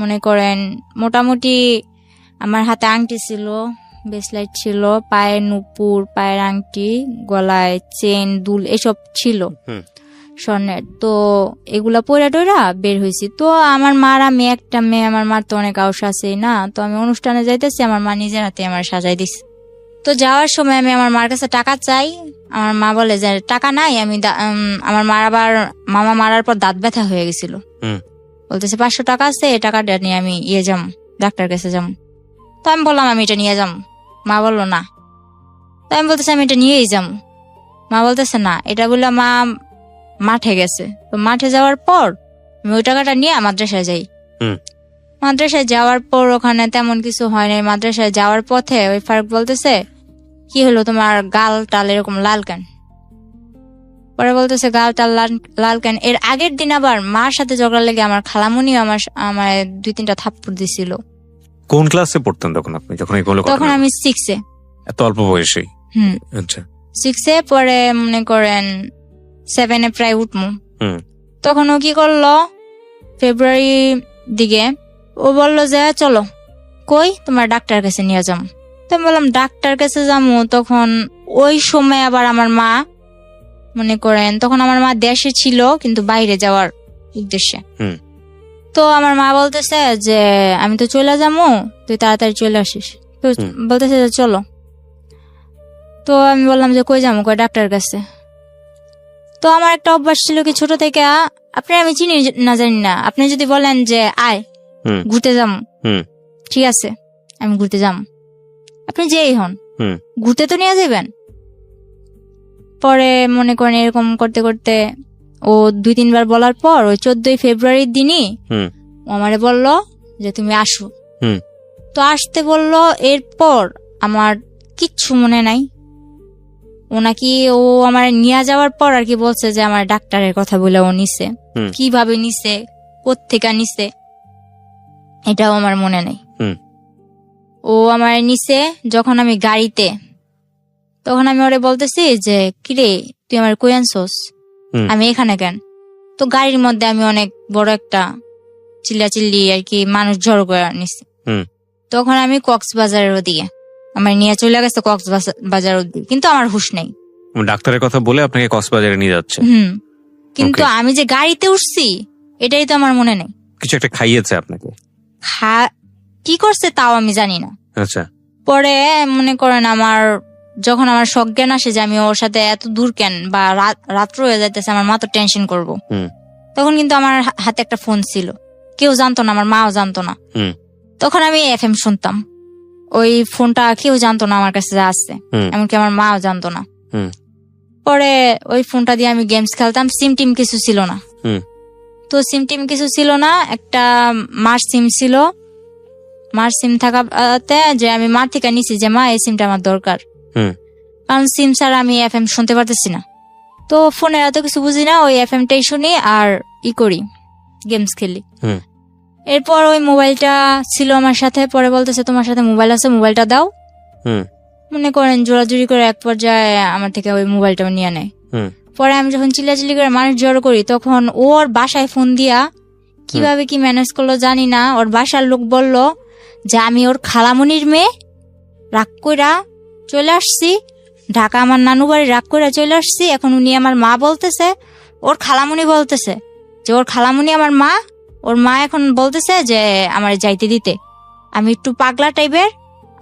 মনে করেন মোটামুটি আমার হাতে আংটি ছিল, ব্রেসলেট ছিল, পায়ের নুপুর, পায়ের আংটি, গলায় চেন, দুল এসব ছিল স্বর্ণের। তো এগুলা পয়রা টয়রা বের হয়েছি। তো আমার মার, আমি একটা মেয়ে, আমার মার তো অনেক আউস আছে না। তো আমি অনুষ্ঠানে যাইতেছি, আমার মা নিজের হাতে আমার সাজাই দিছে। তো যাওয়ার সময় আমি আমার মার কাছে টাকা চাই, আমার মা বলে যে টাকা নাই। আমি আমার মার আবার মামা মারার পর দাঁত ব্যথা হয়ে গেছিল, বলতেছে 500 টাকা আছে, এই টাকাটা নিয়ে আমি যাম, ডাক্তার কাছে যাম। তো আমি বললাম আমি এটা নিয়ে যাম। মা বললো না। তো আমি বলতেছি আমি এটা নিয়েই যাম। মা বলতেছে না, এটা বললো মা মাঠে গেছে। তো মাঠে যাওয়ার পর আমি ওই টাকাটা নিয়ে মাদ্রাসায় যাই। মাদ্রাসায় যাওয়ার পর ওখানে তেমন কিছু হয় নাই। মাদ্রাসায় যাওয়ার পথে ওই ফারুক বলতেছে কি হলো তোমার গাল টাল এরকম লাল কেন? পরে বলতেছে গাল টাল লাল কেন? এর আগের দিন আবার মার সাথে ঝগড়া লেগে আমার খালামুনি আমার 2-3টা থাপ্পড় দিছিল। কোন ক্লাসে পড়তেন তখন আপনি, যখন তখন আমি 6-এ। এত অল্প বয়সেই? আচ্ছা, 6-এ। পরে মনে করেন 7-এ প্রায় উঠমু। তখন ও কি করলো, ফেব্রুয়ারি দিকে ও বললো যে চলো কই তোমার ডাক্তার কাছে নিয়ে যাম। তো আমি বললাম ডাক্তার কাছে যাবো। তখন ওই সময় আবার আমার মা, মনে করেন তখন আমার মা দেশে ছিল কিন্তু বাইরে যাওয়ার উদ্দেশ্যে। তো আমার মা বলতেছে যে আমি তো চলে যাবো, তুই তাড়াতাড়ি চলে আসিস। তো বলতেছে যে চলো। তো আমি বললাম যে কই যাবো? কই ডাক্তার কাছে। তো আমার একটা অভ্যাস ছিল কি ছোট থেকে, আপনি আমি চিনি না জানি না, আপনি যদি বলেন যে আয় ঘুরতে যাম, ঠিক আছে আমি ঘুরতে যাম, আপনি যেই হন ঘুরতে তো নিয়ে যাবেন। পরে মনে করেন এরকম করতে করতে ও 2-3 বার বলার পর ওই 14ই ফেব্রুয়ারির দিনই ও আমারে বললো যে তুমি আসো। তো আসতে বললো। এরপর আমার কিচ্ছু মনে নাই। ও নাকি ও আমার নিয়ে যাওয়ার পর আর কি বলছে যে আমার ডাক্তারের কথা বলে ও নিছে, কিভাবে নিছে, কোত্থেকে নিছে এটাও আমার মনে নেই। ও আমার নিছে যখন আমি গাড়িতে, তখন আমি ওরে বলতেছি যে কিরে তুই আমার কই আনছস, আমি এখানে কেন? তো গাড়ির মধ্যে আমি অনেক বড় একটা চিল্লাচিল্লি আর কি মানুষ জড়ো করে নিছি। তখন আমি কক্সবাজারের ওদিকে আমার নিয়ে চলে গেছে, কক্সবাজার ওদিকে, কিন্তু আমার হুঁশ নেই। ডাক্তারের কথা বলে আপনাকে কক্সবাজারে নিয়ে যাচ্ছে। কিন্তু আমি যে গাড়িতে উঠছি এটাই তো আমার মনে নেই। কিছু একটা খাইয়েছে আপনাকে? কি করছে তাও আমি জানি না। আচ্ছা। পরে মনে করেন আমার যখন আমার সজ্ঞান আসে যে আমি ওর সাথে এত দূর কেন, বা রাত্র হয়ে যাইতেছে, আমার মা তো টেনশন করবো। তখন কিন্তু আমার হাতে একটা ফোন ছিল, কেউ জানতো না, আমার মাও জানতো না। তখন আমি FM শুনতাম। ওই ফোনটা কেউ জানতো না আমার কাছে আসছে, এমনকি আমার মাও জানতো না। পরে ওই ফোনটা দিয়ে আমি গেমস খেলতাম, সিম টিম কিছু ছিল না। তো সিম টিম কিছু ছিল না, একটা মার সিম ছিল। মার সিম থাকাতে যে আমি মার থেকে নিছি যে মা এই সিমটা আমার দরকার, কারণ সিম ছাড়া আমি FM শুনতে পারতেছি না। তো ফোনের এত কিছু বুঝি না, ওই FMটাই শুনি আর করি, গেমস খেলি। এরপর ওই মোবাইলটা ছিল আমার সাথে, পরে বলতেছে তোমার সাথে মোবাইল আছে, মোবাইলটা দাও। মনে করেন জোরাজুরি করে এক পর্যায়ে আমার থেকে ওই মোবাইলটাও নিয়ে নেয়। পরে আমি যখন চিল্লাচিল্লি করে মানুষ জড়ো করি, তখন ওর বাসায় ফোন দিয়া কিভাবে কি ম্যানেজ করলো জানি না, ওর বাসার লোক বলল যে আমি ওর খালামনির মেয়ে, রাগ কইরা চলে আসছি ঢাকা, আমার নানু বাড়ি, রাগ কইরা চলে আসছি। এখন উনি আমার মা বলতেছে, ওর খালামনি বলতেছে যে ওর খালামনি আমার মা, ওর মা এখন বলতেছে যে আমার যাইতে দিতে। আমি একটু পাগলা টাইপের,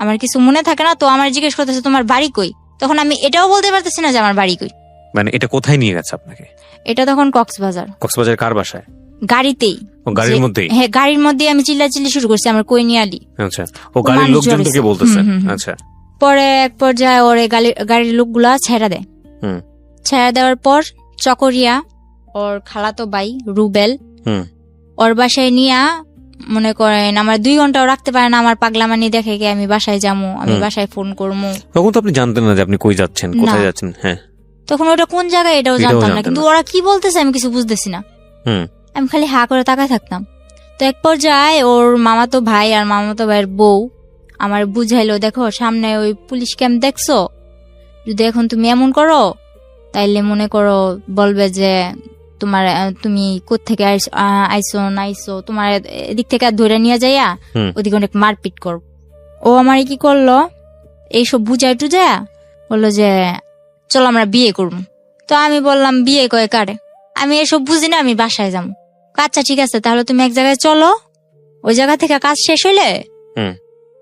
আমার কিছু মনে থাকে না, তো আমার জিজ্ঞেস করতেছে তোমার বাড়ি কই। তখন আমি এটাও বলতে পারতেছি না যে আমার বাড়ি কই। মানে এটা কোথায় নিয়ে গেছে আপনাকে? এটা তখন কক্সবাজার। কক্সবাজার কার বাসায়? গাড়িতেই। গাড়ির মধ্যেই? হ্যাঁ, গাড়ির মধ্যে আমি চিল্লাচিল্লি শুরু করছি আমার কই নিয়ে আলি। আচ্ছা, ও গাড়ির লোকজন থেকে বলতেছে? আচ্ছা। পরে এক পর্যায়ে ওর গাড়ির লোকগুলা ছেড়া দেয়। ছেড়া দেওয়ার পর চকরিয়া ওর খালাতো ভাই রুবেল ওর বাসায় নিয়া, মনে করেন আমার 2 ঘন্টাও রাখতে পারে না। আমার পাগলামানি দেখে কি আমি বাসায় যাবো, আমি বাসায় ফোন করবো। তখন তো আপনি জানতেন না যে আপনি কই যাচ্ছেন, কোথায় যাচ্ছেন? হ্যাঁ, তখন ওটা কোন জায়গায় এটাও জানতাম না, কিন্তু ওরা কি বলতেছে আমি কিছু বুঝতেছি না। আমি খালি হা করে তাকায় থাকতাম। তো এক পর্যায়ে ওর মামাতো ভাই আর মামাতো ভাইয়ের বউ আমার বুঝাইলো, দেখো সামনে ওই পুলিশ ক্যাম্প দেখছো, যদি এখন তুমি এমন করো তাইলে মনে করো বলবে যে তুমি কোত্থেকে আইসো না আইসো, তোমার এদিক থেকে ধরে নিয়ে যাইয়া ওদিকে অনেক মারপিট কর। ও আমার কি করলো, এইসব বুঝাই টুজায়া বললো যে চলো আমরা বিয়ে করবো। তো আমি বললাম বিয়ে কয়ে কারে, আমি এসব বুঝি না, আমি বাসায় যাবো। আচ্ছা ঠিক আছে, তাহলে তুমি এক জায়গায় চলো, ওই জায়গা থেকে কাজ শেষ হইলে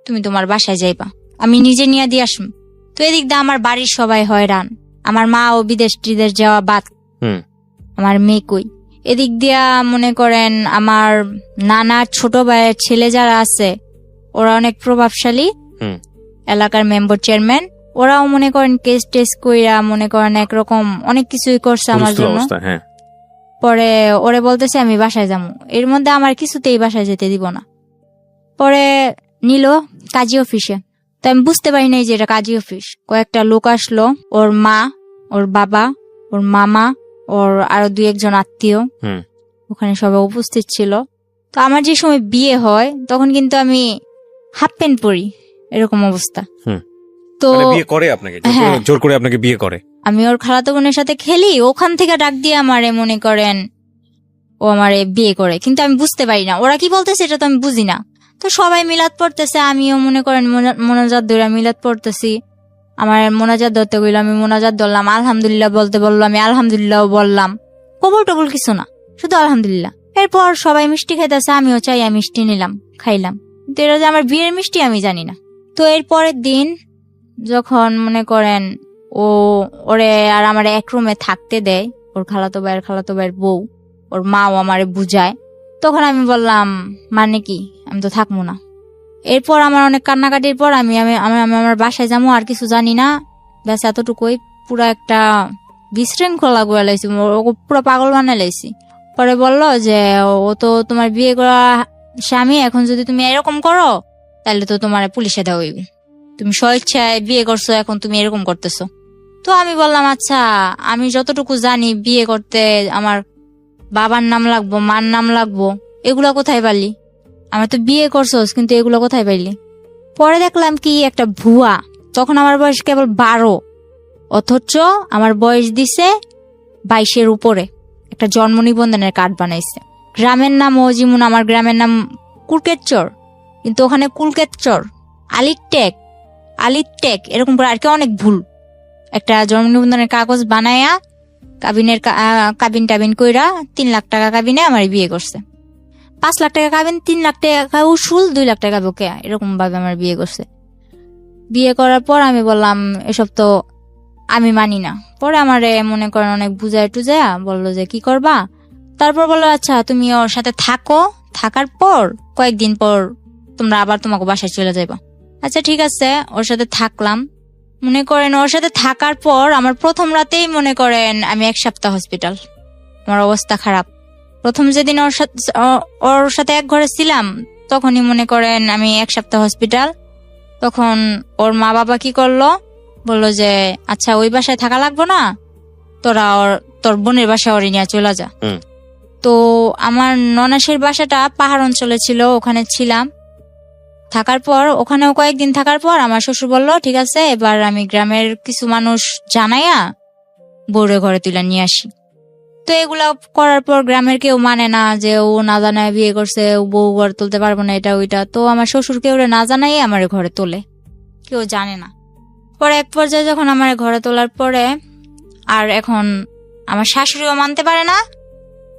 তুমি তোমার বাসায় যাইবা, আমি নিজে নিয়ে দিয়ে আসবো। তো এদিক দিয়ে আমার বাড়ির সবাই হয়রান, আমার মা ও বিদেশ টিদেশ যাওয়া বাদ, আমার মেয়ে কই। এদিক দিয়া মনে করেন আমার নানার ছোট ভাইয়ের ছেলে যারা আছে ওরা অনেক প্রভাবশালী, এলাকার মেম্বার চেয়ারম্যান, ওরাও মনে করেন কেস টেস কইরা মনে করেন একরকম অনেক কিছুই করছে আমার জন্য। পরে ওরে বলতেছে আমি বাসায় যাবো, এর মধ্যে আমার কিছুতেই বাসায় যেতে দিব না। পরে নিল কাজী অফিসে, তো আমি বুঝতে পারি নাই যে এটা কাজী অফিস। কয়েকটা লোক আসলো, ওর মা, ওর বাবা, ওর মামা, ওর আরো 2-1 জন আত্মীয় ওখানে সবাই উপস্থিত ছিল। তো আমার যে সময় বিয়ে হয় তখন কিন্তু আমি হাফ প্যান্ট পরি, এরকম অবস্থা। তো বিয়ে করে আপনাকে, জোর করে আপনাকে বিয়ে করে? আমি ওর খালাতো বোনের সাথে খেলি, ওখান থেকে ডাক দিয়ে আমারে মনে করেন ও আমারে বিয়ে করে, কিন্তু আমি বুঝতে পারি না ওরা কি বলতেছে, এটা তো আমি বুঝি না। তো সবাই মিলাদ পড়তেছে, আমিও মনে করেন মোনাজাত ধরে মিলাদ পড়তেছি। আমার মোনাজাত ধরতে গেল, আমি মোনাজাত ধরলাম, আলহামদুলিল্লাহ বলতে বললো, আমি আলহামদুলিল্লাহ বললাম, কবুল টবুল কিছু না, শুধু আলহামদুলিল্লাহ। এরপর সবাই মিষ্টি খাইতেছে, আমিও চাই মিষ্টি নিলাম, খাইলাম, কিন্তু এটা যে আমার বিয়ের মিষ্টি আমি জানি না। তো এর পরের দিন যখন মনে করেন ওরে আর আমার এক রুমে থাকতে দেয়, ওর খালাতো ভাইয়ের বউ, ওর মাও আমারে বুঝায়, তখন আমি বললাম মানে কি, আমি তো থাকবো না। এরপর আমার অনেক কান্নাকাটির পর আমি আমার বাসায় যাবো, আর কিছু জানি না, ব্যাস এতটুকুই। পুরো একটা বিশৃঙ্খলা করে লাইছি, পুরো পাগল বানাই লাইছি। পরে বললো যে ও তো তোমার বিয়ে করা স্বামী, এখন যদি তুমি এরকম করো তাহলে তো তোমার পুলিশে দেওয়া হইবে, তুমি স্বেচ্ছায় বিয়ে করছো, এখন তুমি এরকম করতেছো। তো আমি বললাম আচ্ছা, আমি যতটুকু জানি বিয়ে করতে আমার বাবার নাম লাগবো, মার নাম লাগবো, এগুলা কোথায় পারলি? আমার তো বিয়ে করছোস, কিন্তু এগুলো কোথায় পাইলি? পরে দেখলাম কি একটা ভুয়া, তখন আমার বয়স কেবল 12, অথচ আমার বয়স দিছে 22-এর উপরে। একটা জন্ম নিবন্ধনের কার্ড বানাইছে, গ্রামের নাম ও যেমন আমার গ্রামের নাম কুলকেতচর, কিন্তু ওখানে কুলকেতচর, আলিটেক এরকম করে আর কি, অনেক ভুল। একটা জন্ম নিবন্ধনের কাগজ বানায়া কাবিন টাবিন কইরা 3 লাখ টাকা কাবিনে আমার বিয়ে করছে। 5 লাখ টাকা কাবিন, 3 লাখ টাকা উসুল, 2 লাখ টাকা বকে, এরকম ভাবে আমার বিয়ে করছে। বিয়ে করার পর আমি বললাম এসব তো আমি মানি না। পরে আমারে মনে করেন অনেক বুঝায় টুজায়া বললো যে কি করবা। তারপর বললো আচ্ছা তুমি ওর সাথে থাকো, থাকার পর কয়েকদিন পর তোমরা আবার তোমাকে বাসায় চলে যাইবা। আচ্ছা ঠিক আছে, ওর সাথে থাকলাম। মনে করেন ওর সাথে থাকার পর আমার প্রথম রাতেই মনে করেন আমি 1 সপ্তাহ হসপিটাল, আমার অবস্থা খারাপ। প্রথম যেদিন ওর সাথে এক ঘরে ছিলাম তখনই মনে করেন আমি 1 সপ্তাহ হসপিটাল। তখন ওর মা বাবা কি করলো, বললো যে আচ্ছা ওই বাসায় থাকা লাগবো না, তোরা তোর বোনের বাসায় ওরে নিয়ে চলে যা। তো আমার ননাসের বাসাটা পাহাড় অঞ্চলে ছিল, ওখানে ছিলাম। থাকার পর ওখানেও কয়েকদিন থাকার পর আমার শ্বশুর বললো ঠিক আছে এবার আমি গ্রামের কিছু মানুষ জানাইয়া বউরে ঘরে তুলে নিয়ে আসি। তো এগুলা করার পর গ্রামের কেউ মানে না, যে ও না জানায় বিয়ে করছে, ও বউ ঘরে তুলতে পারবো না, এটা ওইটা। তো আমার শ্বশুর কেউ না জানাই আমার ঘরে তোলে, কেউ জানে না। পরে এক পর্যায়ে যখন আমার ঘরে তোলার পরে আর এখন আমার শাশুড়িও মানতে পারে না।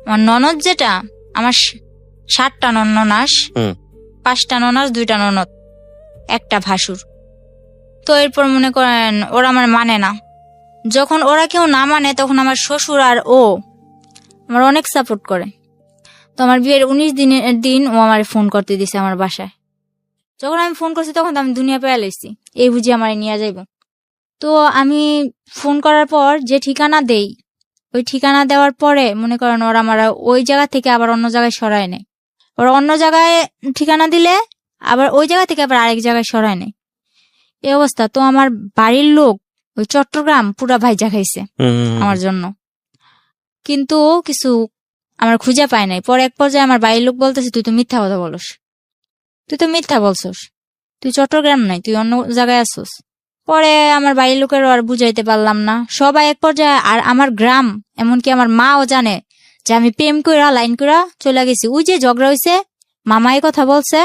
আমার ননদ যেটা, আমার 7টা ননাস, 5টা ননাস, 2টা ননদ, 1টা ভাসুর। তো এরপর মনে করেন ওরা আমার মানে না। যখন ওরা কেউ না মানে তখন আমার শ্বশুর আর ও আমার অনেক সাপোর্ট করে। তো আমার বিয়ের 19 দিনের দিন ও আমার ফোন করতে দিছে আমার বাসায়। যখন আমি ফোন করছি তখন তো আমি দুনিয়া পেয়ে লাইছি, এই বুঝি আমার নিয়ে যাইব। তো আমি ফোন করার পর যে ঠিকানা দেই, ওই ঠিকানা দেওয়ার পরে মনে করেন ওরা আমার ওই জায়গা থেকে আবার অন্য জায়গায় সরায় নেয়। ওরা অন্য জায়গায় ঠিকানা দিলে আবার ওই জায়গা থেকে আবার আরেক জায়গায় সরায় নেয়, এই অবস্থা। তো আমার বাড়ির লোক ওই চট্টগ্রাম পুরা ভাইজা খাইছে আমার জন্য, কিন্তু কিছু আমার খুঁজে পায় নাই। পরে এক পর্যায়ে আমার বাড়ির লোক বলতেছে তুই তো মিথ্যা কথা বলস, তুই তো মিথ্যা বলছস, তুই চট্টগ্রাম নাই, তুই অন্য জায়গায় আসছস। পরে আমার বাড়ির লোকেরও আর বুঝাইতে পারলাম না, সবাই এক পর্যায়ে। আর আমার গ্রাম এমনকি আমার মাও জানে যে আমি প্রেম কইরা লাইন কইরা চলে গেছি। ওই যে ঝগড়া হয়েছে, মামাই কথা বলছে,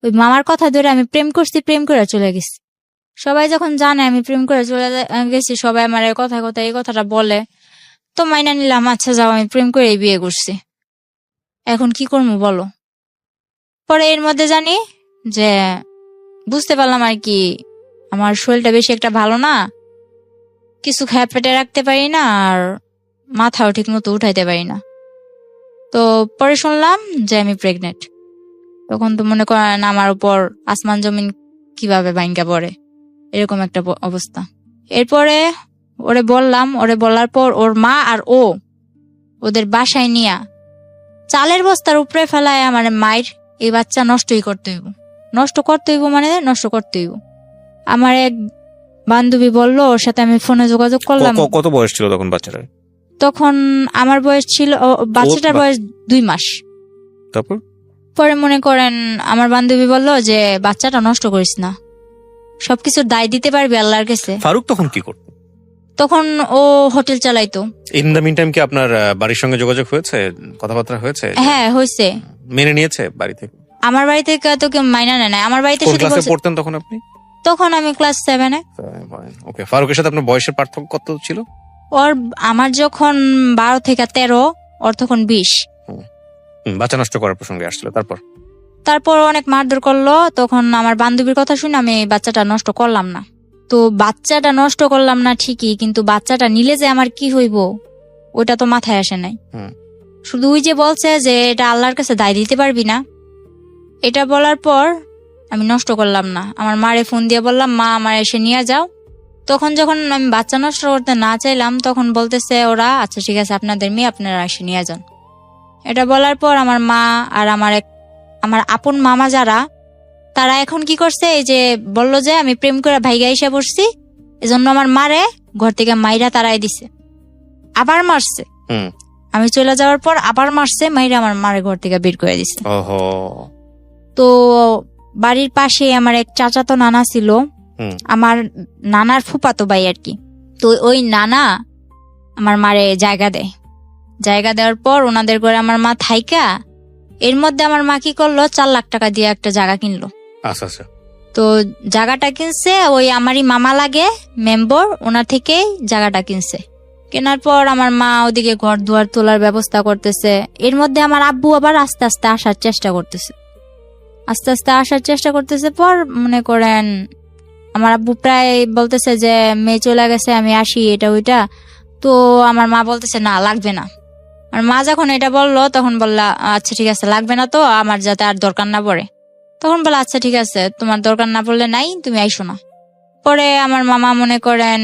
ওই মামার কথা ধরে আমি প্রেম করছি, প্রেম করে চলে গেছি। সবাই যখন জানে আমি প্রেম করে চলে গেছি, সবাই আমার এই কথাটা বলে। তো মাইনা নিলাম, আচ্ছা যাও, আমি প্রেম করে বিয়ে করছি, এখন কি করবো বলো। পরে এর মধ্যে জানি যে বুঝতে পারলাম আর কি আমার শরীরটা বেশি একটা ভালো না, কিছু খেয়ে পেটে রাখতে পারি না, আর মাথাও ঠিক মতো উঠাইতে পারি না। তো পরে শুনলাম যে আমি প্রেগনেন্ট। তখন তো মনে করেন আমার উপর আসমান জমিন কিভাবে ভাঙ্গা পড়ে, এরকম একটা অবস্থা। এরপরে ওরে বলার পর ওর মা আর ওদের বাসায় নিয়া চালের বস্তার উপরে ফেলায় আমার মায়ের এই বাচ্চা নষ্ট করতে হইব। আমার এক বান্ধবী বললো, ওর সাথে আমি ফোনে যোগাযোগ করলাম। কত বয়স ছিল তখন বাচ্চাটার? তখন আমার বয়স ছিল, বাচ্চাটার বয়স 2 মাস। তারপর পরে মনে করেন আমার বান্ধবী বললো যে বাচ্চাটা নষ্ট করিস না, সবকিছুর দায় দিতে পারবি আল্লাহর কাছে। ফারুক তখন কি করত? তখন ও হোটেল চালাইতো। ইন দ্য মিন টাইম কি আপনার বাড়ির সঙ্গে যোগাযোগ হয়েছে, কথাবার্তা হয়েছে? হ্যাঁ হয়েছে। মেনে নিয়েছে বাড়ি থেকে? আমার বাড়ি থেকে তো কেউ মাইনা নেয় না। আমার বাড়িতে কোন ক্লাসে পড়তেন তখন আপনি? তখন আমি ক্লাস 7-এ। ওকে, ফারুকের সাথে আপনার বয়সের পার্থক্য কত ছিল? আমার যখন 12 থেকে 13, ওর তখন 20। বাচ্চা নষ্ট করার প্রসঙ্গে আসছিল। তারপর অনেক মারধর করলো। তখন আমার বান্ধবীর কথা শুনে আমি বাচ্চাটা নষ্ট করলাম না। তো বাচ্চাটা নষ্ট করলাম না ঠিকই, কিন্তু বাচ্চাটা নিলে যে আমার কি হইব ওটা তো মাথায় আসে নাই। শুধু ওই যে বলছে যে এটা আল্লাহর কাছে দায় দিতে পারবি না, এটা বলার পর আমি নষ্ট করলাম না। আমার মারে ফোন দিয়ে বললাম, মা আমার এসে নিয়ে যাও। তখন যখন আমি বাচ্চা নষ্ট করতে না চাইলাম তখন বলতেছে ওরা, আচ্ছা ঠিক আছে আপনাদের মেয়ে, আপনারা এসে নিয়ে যান। এটা বলার পর আমার মা আর আমার আপন মামা যারা, তারা এখন কি করছে, এই যে বললো যে আমি প্রেম করে ভাইগা এসে পড়ছি, এজন্য আমার মারে ঘর থেকে মাইরা তারাই দিছে, আবার মারছে। আমি চলে যাওয়ার পর আবার মারছে, মাইরা আমার মারে ঘর থেকে বের করে দিছে। তো বাড়ির পাশে আমার এক চাচাতো নানা ছিল, আমার নানার ফুফাতো ভাই আর কি। তো ওই নানা আমার মারে জায়গা দেওয়ার পর ওনাদের ঘরে আমার মা থাইকা, এর মধ্যে আমার মা কি করলো, 4 লাখ টাকা দিয়ে একটা জায়গা কিনলো। আচ্ছা। তো জায়গাটা কিনছে ওই আমারই মামা লাগে মেম্বার, ওনার থেকেই জায়গাটা কিনছে। কেনার পর আমার মা ওদিকে ঘর দুয়ার তোলার ব্যবস্থা করতেছে। এর মধ্যে আমার আব্বু আবার আস্তে আস্তে আসার চেষ্টা করতেছে। পর মনে করেন আমার আব্বু প্রায় বলতেছে যে মেয়ে চলে গেছে, আমি আসি, এটা ওইটা। তো আমার মা বলতেছে না, লাগবে না। আর মা যখন এটা বললো তখন বললা, আচ্ছা ঠিক আছে, লাগবে না তো, আমার যাতে আর দরকার না পড়ে। তখন বললো আচ্ছা ঠিক আছে, তোমার দরকার না পড়লে নাই, তুমি আইসো না। পরে আমার মামা মনে করেন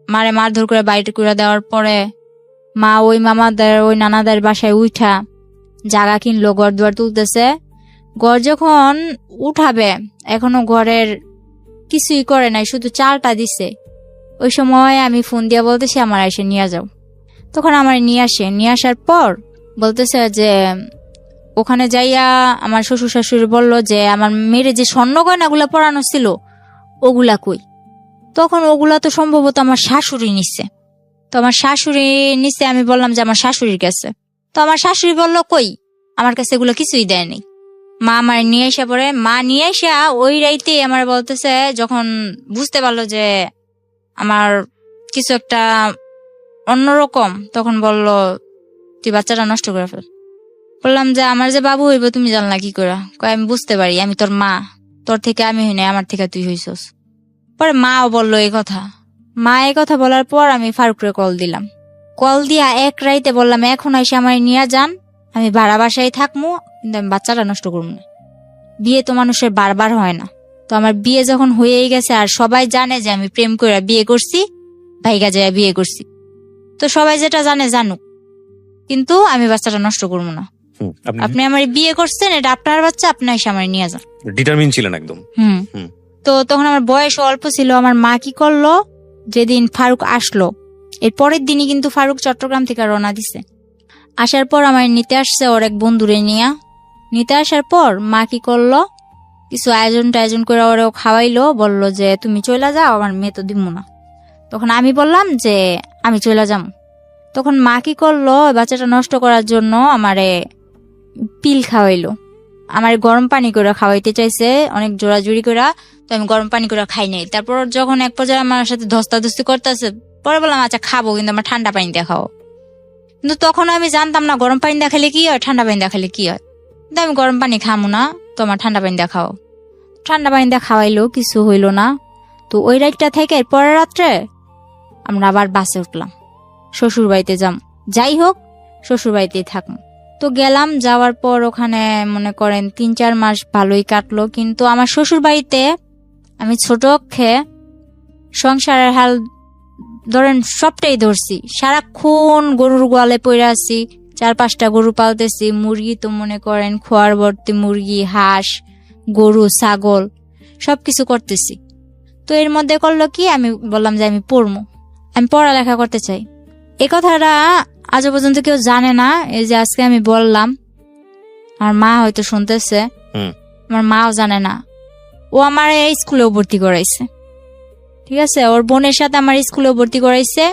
মারে মারধর করে বাড়িতে করে দেওয়ার পরে মা ওই মামাদের ওই নানাদের বাসায় উঠা জায়গা কিনলো, ঘর দুয়ার তুলতেছে। ঘর যখন উঠাবে এখনো ঘরের কিছুই করে নাই, শুধু চালটা দিছে। ওই সময় আমি ফোন দিয়ে বলতেছি আমার এসে নিয়ে যাও। তখন আমার নিয়ে আসে, নিয়ে আসার পর বলতেছে যে ওখানে যাইয়া আমার শ্বশুর শাশুড়ি বলল যে আমার মেয়ের যে স্বর্ণ গয়নাগুলা পরানো ছিল ওগুলা কই। তখন ওগুলা তো সম্ভবত আমার শাশুড়ি নিচ্ছে। তো আমার শাশুড়ি নিচ্ছে, আমি বললাম যে আমার শাশুড়ির কাছে। তো আমার শাশুড়ি বলল কই, আমার কাছে এগুলো কিছুই দেয়নি। মা আমার নিয়ে আসা পরে, মা নিয়ে আসা ওই রাইতে আমার বলতেছে, যখন বুঝতে পারলো যে আমার কিছু একটা অন্যরকম, তখন বলল তুই বাচ্চাটা নষ্ট করে ফেল। বললাম যে আমার যে বাবু হইব তুমি জানলা কি করে? কয় আমি বুঝতে পারি, আমি তোর মা, তোর থেকে আমি হই নাই, আমার থেকে তুই হইছস। পরে মাও বললো এই কথা। মা এই কথা বলার পর আমি ফারুকরে কল দিলাম। কল দিয়া এক রাইতে বললাম এখন এসে আমার নিয়ে যান, আমি ভাড়া বাসায় থাকবো, কিন্তু আমি বাচ্চাটা নষ্ট করবো না। বিয়ে তো মানুষের বারবার হয় না। তো আমার বিয়ে যখন হয়েই গেছে আর সবাই জানে যে আমি প্রেম করে বিয়ে করছি, ভাইগা যায় বিয়ে করছি, তো সবাই যেটা জানে জানুক, কিন্তু আমি বাচ্চাটা নষ্ট করবো না। আপনি আমার বিয়ে করছেন, এটা আপনার বাচ্চা, আপনি এসে আমার নিয়ে যান। ডিটারমিন ছিলেন একদম। তো তখন আমার বয়স অল্প ছিল। আমার মা কি করলো, যেদিন ফারুক আসলো এর পরের দিনই কিন্তু ফারুক চট্টগ্রাম থেকে রওনা দিছে। আসার পর আমার নিতে আসছে ওর এক বন্ধুরে নিয়ে। নিতে আসার পর মা কি করলো, কিছু আয়োজন করে ওরেও খাওয়াইলো, বললো যে তুমি চলে যাও, আমার মেয়ে তো দিব না। তখন আমি বললাম যে আমি চলে যাম। তখন মা কি করলো, বাচ্চাটা নষ্ট করার জন্য আমারে পিল খাওয়াইলো। আমার গরম পানি করে খাওয়াইতে চাইছে অনেক জোরাজুরি করে, তো আমি গরম পানি করে খাই নাই। তারপর যখন এক পর্যায়ে আমার সাথে ধস্তাধস্তি করতেছে, পরে বললাম আচ্ছা খাবো, কিন্তু আমার ঠান্ডা পানি দিয়ে খাও। কিন্তু তখন আমি জানতাম না গরম পানি দেখালে কি হয়, ঠান্ডা পানি দেখালে কি হয়। কিন্তু আমি গরম পানি খামো না, তো আমার ঠান্ডা পানি দিয়ে খাও। ঠান্ডা পানি দিয়ে খাওয়াইলো, কিছু হইলো না। তো ওই রাতটা থেকে পরের রাত্রে আমরা আবার বাসে উঠলাম, শ্বশুর বাড়িতে যাই হোক শ্বশুর বাড়িতেই থাকবো। তো গেলাম, যাওয়ার পর ওখানে মনে করেন 3-4 মাস ভালোই কাটলো। কিন্তু আমার শ্বশুর বাড়িতে আমি ছোট অক্ষে সংসারের হাল ধরেন সবটাই ধরছি। সারাক্ষণ গরুর গোয়ালে পড়ে আছি, 4-5টা গরু পালতেছি, মুরগি তো মনে করেন খোয়ার ভর্তি মুরগি, হাঁস, গরু, ছাগল সবকিছু করতেছি। তো এর মধ্যে করলো কি, আমি বললাম যে আমি পড়বো, আমি পড়ালেখা করতে চাই। এ কথাটা আজ পর্যন্ত কেউ জানে না, এই যে আজকে আমি বললাম। আমার মা হয়তো শুনতেছে, আমার মাও জানে না। ও আমার এই স্কুলেও ভর্তি করাইছে, ঠিক আছে, ওর বোনের সাথে আমার স্কুলেও ভর্তি করাইছে।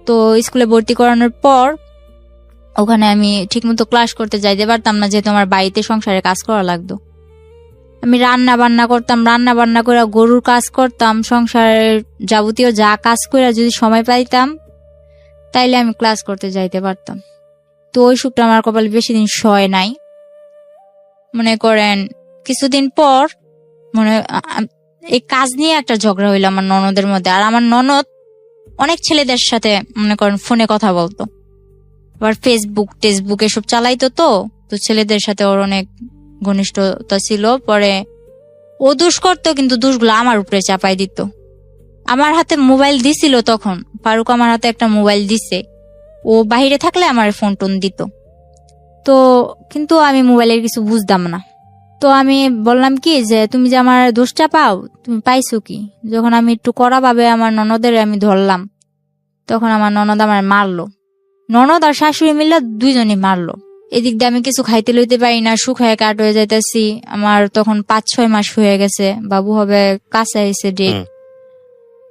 তো স্কুলে ভর্তি করানোর পর ওখানে আমি ঠিকমতো ক্লাস করতে যাইতে পারতাম না, যেহেতু আমার বাড়িতে সংসারে কাজ করা লাগতো। আমি রান্না বান্না করতাম, রান্না বান্না করে গরুর কাজ করতাম, সংসারের যাবতীয় যা কাজ করে যদি সময় পাইতাম তাইলে আমি ক্লাস করতে যাইতে পারতাম। তো ওই সুখটা আমার কপালে বেশি দিন সয় নাই। মনে করেন কিছুদিন পর এই কাজ নিয়ে একটা ঝগড়া হইলো আমার ননদের মধ্যে। আর আমার ননদ অনেক ছেলেদের সাথে মনে করেন ফোনে কথা বলতো, আবার টেসবুক এসব চালাইতো। তো ছেলেদের সাথে ওর অনেক ঘনিষ্ঠতা ছিল। পরে ও দোষ করতো, কিন্তু দোষগুলো আমার উপরে চাপাই দিত। আমার হাতে মোবাইল দিছিল তখন, ফারুক আমার হাতে একটা মোবাইল দিছে, ও বাহিরে থাকলে আমার ফোন টোন দিত। তো কিন্তু আমি মোবাইলের কিছু বুঝতাম না। তো আমি বললাম কি যে তুমি যে আমার দোষটা পাও, তুমি পাইছো কি? যখন আমি একটু কড়া ভাবে আমার ননদের আমি ধরলাম, তখন আমার ননদ আমার মারলো। ননদ আর শাশুড়ি মিলে দুইজনই মারলো। এদিক দিয়ে আমি কিছু খাইতে লইতে পারি না, শুকায় কাট হয়ে যাইতেছি। আমার তখন 5-6 মাস হয়ে গেছে, বাবু হবে কাছে আইছে ডেট।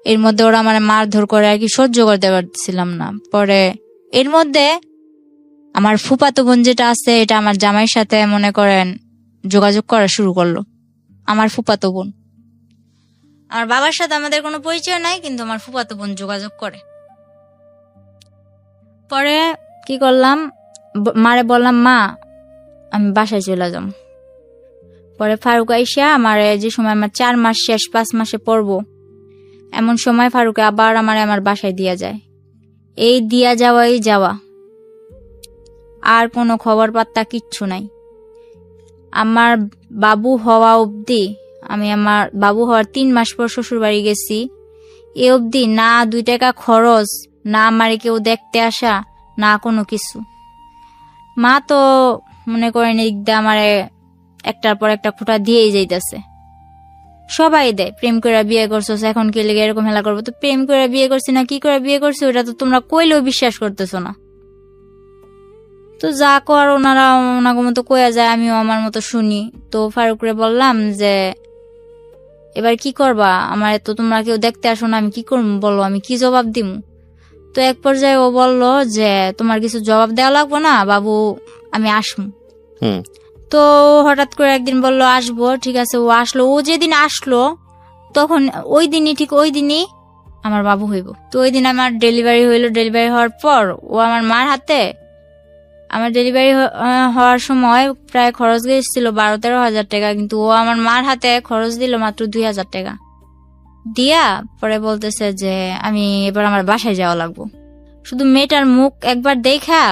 এর মধ্যে ওরা আমার মারধর করে আর কি সহ্য করতে পারছিলাম না। পরে এর মধ্যে আমার ফুফাতো বোন যেটা আছে, এটা আমার জামাইয়ের সাথে মনে করেন যোগাযোগ করা শুরু করলো। আমার ফুফাতো বোন, আমার বাবার সাথে আমাদের কোনো পরিচয় নাই, কিন্তু আমার ফুফাতো বোন যোগাযোগ করে। পরে কি করলাম, মারে বললাম মা আমি বাসায় চলে যাম। পরে ফারুক আইসা আমার যে সময় আমার 4 মাস শেষ 5 মাসে পড়বো, এমন সময় ফারুকে আবার আমার বাসায় দিয়া যায়। এই দিয়া যাওয়া, আর কোনো খবর পাত্তা কিচ্ছু নাই। আমার বাবু হওয়া অবধি, আমি আমার বাবু হওয়ার 3 মাস পর শ্বশুর বাড়ি গেছি, এ অবধি না 2 টাকা খরচ, না আমারে কেউ দেখতে আসা, না কোনো কিছু। মা তো মনে করেন এই দিক দিয়ে আমারে একটার পর একটা খোঁটা দিয়েই যাইতেছে। সবাই দেয়, প্রেম করে বিয়ে করছো, এখন কি লেগে এরকম হেলা করবো? তো প্রেম করে বিয়ে করছি না কি করে বিয়ে করছি ওটা তো তোমরা কইলেও বিশ্বাস করতেছো না। তো যা কর ওনারা ওনার মতো কয়া যায়, আমিও আমার মতো শুনি। তো ফারুকরে বললাম যে এবার কি করবা, আমার তো তোমরা কেউ দেখতে আসো না, আমি কি করবো বলো, আমি কি জবাব দিব? তো এক পর্যায়ে ও বললো যে তোমার কিছু জবাব দেওয়া লাগবো না বাবু, আমি আসবো। তো হঠাৎ করে একদিন বললো আসবো, ঠিক আছে ও আসলো। ও যেদিন আসলো তখন ওই দিনই আমার বাবু হইব। তো ওই দিন আমার ডেলিভারি হইলো। ডেলিভারি হওয়ার পর ও আমার মার হাতে, আমার ডেলিভারি হওয়ার সময় প্রায় খরচ গিয়েছিল 12-13 হাজার টাকা, কিন্তু ও আমার মার হাতে খরচ দিল মাত্র 2,000 টাকা দিয়া। পরে বলতেছে যে আমি এবার আমার বাসায় যাওয়া লাগবো। শুধু মেয়েটার মুখ একবার দেখা,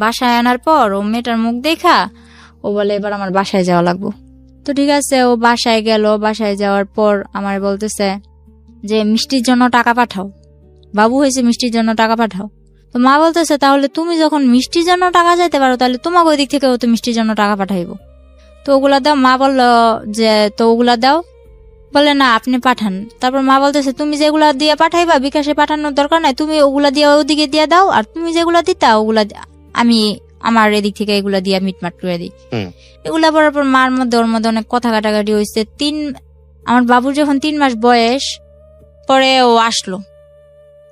বাসায় আনার পর ও মেয়েটার মুখ দেখা ও বলে এবার আমার বাসায় যাওয়া লাগবো। তো ঠিক আছে, ও বাসায় গেল। বাসায় যাওয়ার পর আমার বলতেছে যে মিষ্টির জন্য টাকা পাঠাও, বাবু হয়েছে মিষ্টির জন্য টাকা পাঠাও। তো মা বলতেছে তাহলে তুমি যখন মিষ্টির জন্য টাকা চাইতে পারো তাহলে তোমাকে ওই দিক থেকেও তো মিষ্টির জন্য টাকা পাঠাইবো, তো ওগুলা দাও। মা বললো যে তো ওগুলা দাও, বলে না আপনি পাঠান। তারপর মা বলতেছে তুমি যেগুলা দিয়ে পাঠাইবা বিকাশে পাঠানোর দরকার নাই, তুমি ওগুলা দিয়ে ওদিকে দিয়ে দাও, আর তুমি যেগুলা দিতা ওগুলা আমি আমার এদিক থেকে এগুলা দিয়ে মিটমাট করে দিই। এগুলা বলার পর মার মধ্যে ওর মধ্যে অনেক কথা কাটাকাটি হয়েছে। আমার বাবুর যখন 3 মাস বয়স, পরে ও আসলো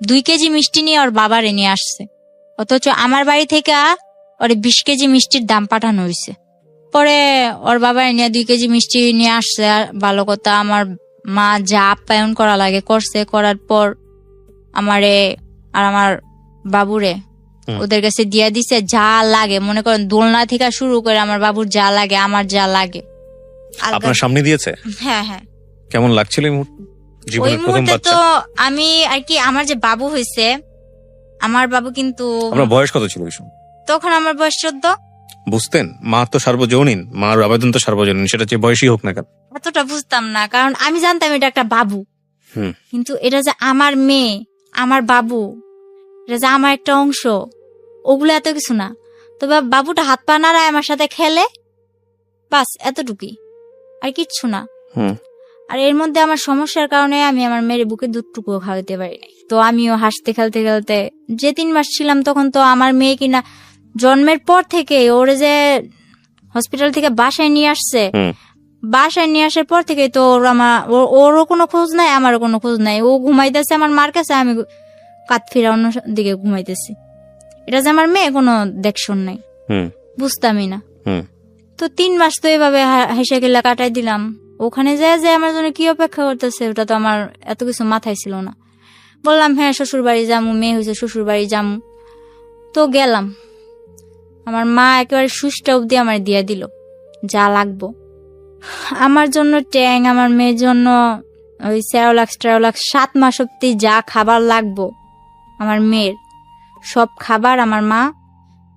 2 কেজি মিষ্টি নিয়ে ওর বাবারে নিয়ে আসছে, অথচ আমার বাড়ি থেকে ওর 20 কেজি মিষ্টির দাম পাঠানো হয়েছে। পরে ওর বাবারে নিয়ে 2 কেজি মিষ্টি নিয়ে আসছে। আর ভালো কথা, আমার মা যা আপ্যায়ন করা লাগে করছে। করার পর আমারে আর আমার বাবুরে ওদের কাছে দিয়ে দিছে যা লাগে, মনে করেন দোলনা থেকে শুরু করে আমার বাবুর যা লাগে, আমার যা লাগে আপনার সামনে দিয়েছে। হ্যাঁ হ্যাঁ। কেমন লাগছিল এই মুহূর্তে? ওই জীবনের প্রথম মুহূর্তে বাচ্চা। তো আমি আর কি, আমার যে বাবু হয়েছে, আমার বাবু কিন্তু আপনার বয়স কত ছিল ওই সময়? তখন আমার বয়স 14। বুঝতেন মা তো সার্বজনীন, মার আবেদন তো সার্বজনীন, সেটা যে বয়সই হোক না কেন। এতটা বুঝতাম না, কারণ আমি জানতাম এটা একটা বাবু, কিন্তু এটা যে আমার মেয়ে, আমার বাবু, এটা যে আমার একটা অংশ, ওগুলো এত কিছু না। তবে বাবুটা হাত পা নাড়ায় আমার সাথে খেলে, বাস এতটুকুই, আর কিচ্ছু না। আর এর মধ্যে আমার সমস্যার কারণে আমি আমার মেয়ের বুকে দুধটুকুও খাওয়াতে পারি নাই। তো আমিও হাসতে খেলতে খেলতে, যে 3 মাস ছিলাম তখন তো আমার মেয়ে কিনা জন্মের পর থেকে ওরে যে হসপিটাল থেকে বাসায় নিয়ে আসছে, বাসায় নিয়ে আসার পর থেকে তো ওরও কোনো খোঁজ নাই, আমারও কোনো খোঁজ নাই। ও ঘুমাইতেছে আমার মার কাছে, আমি কাত ফিরা অন্য দিকে ঘুমাইতেছি। এটা যে আমার মেয়ে কোনো দেখশন নাই, বুঝতামই না। তো 3 মাস তো এভাবে হেসে খেলা কাটাই দিলাম। ওখানে যে আমার জন্য কি অপেক্ষা করতেছে ওটা তো আমার এত কিছু মাথায় ছিল না। বললাম হ্যাঁ শ্বশুর বাড়ি যামু, মেয়ে হয়েছে শ্বশুর বাড়ি যামু। তো গেলাম, আমার মা একেবারে সুষ্টা অব্দি আমার দিয়ে দিল যা লাগবো। আমার জন্য ট্যাং, আমার মেয়ের জন্য ওই সেরোলাক্স 7 মাস অব্দি যা খাবার লাগবো আমার মেয়ের, সব খাবার আমার মা,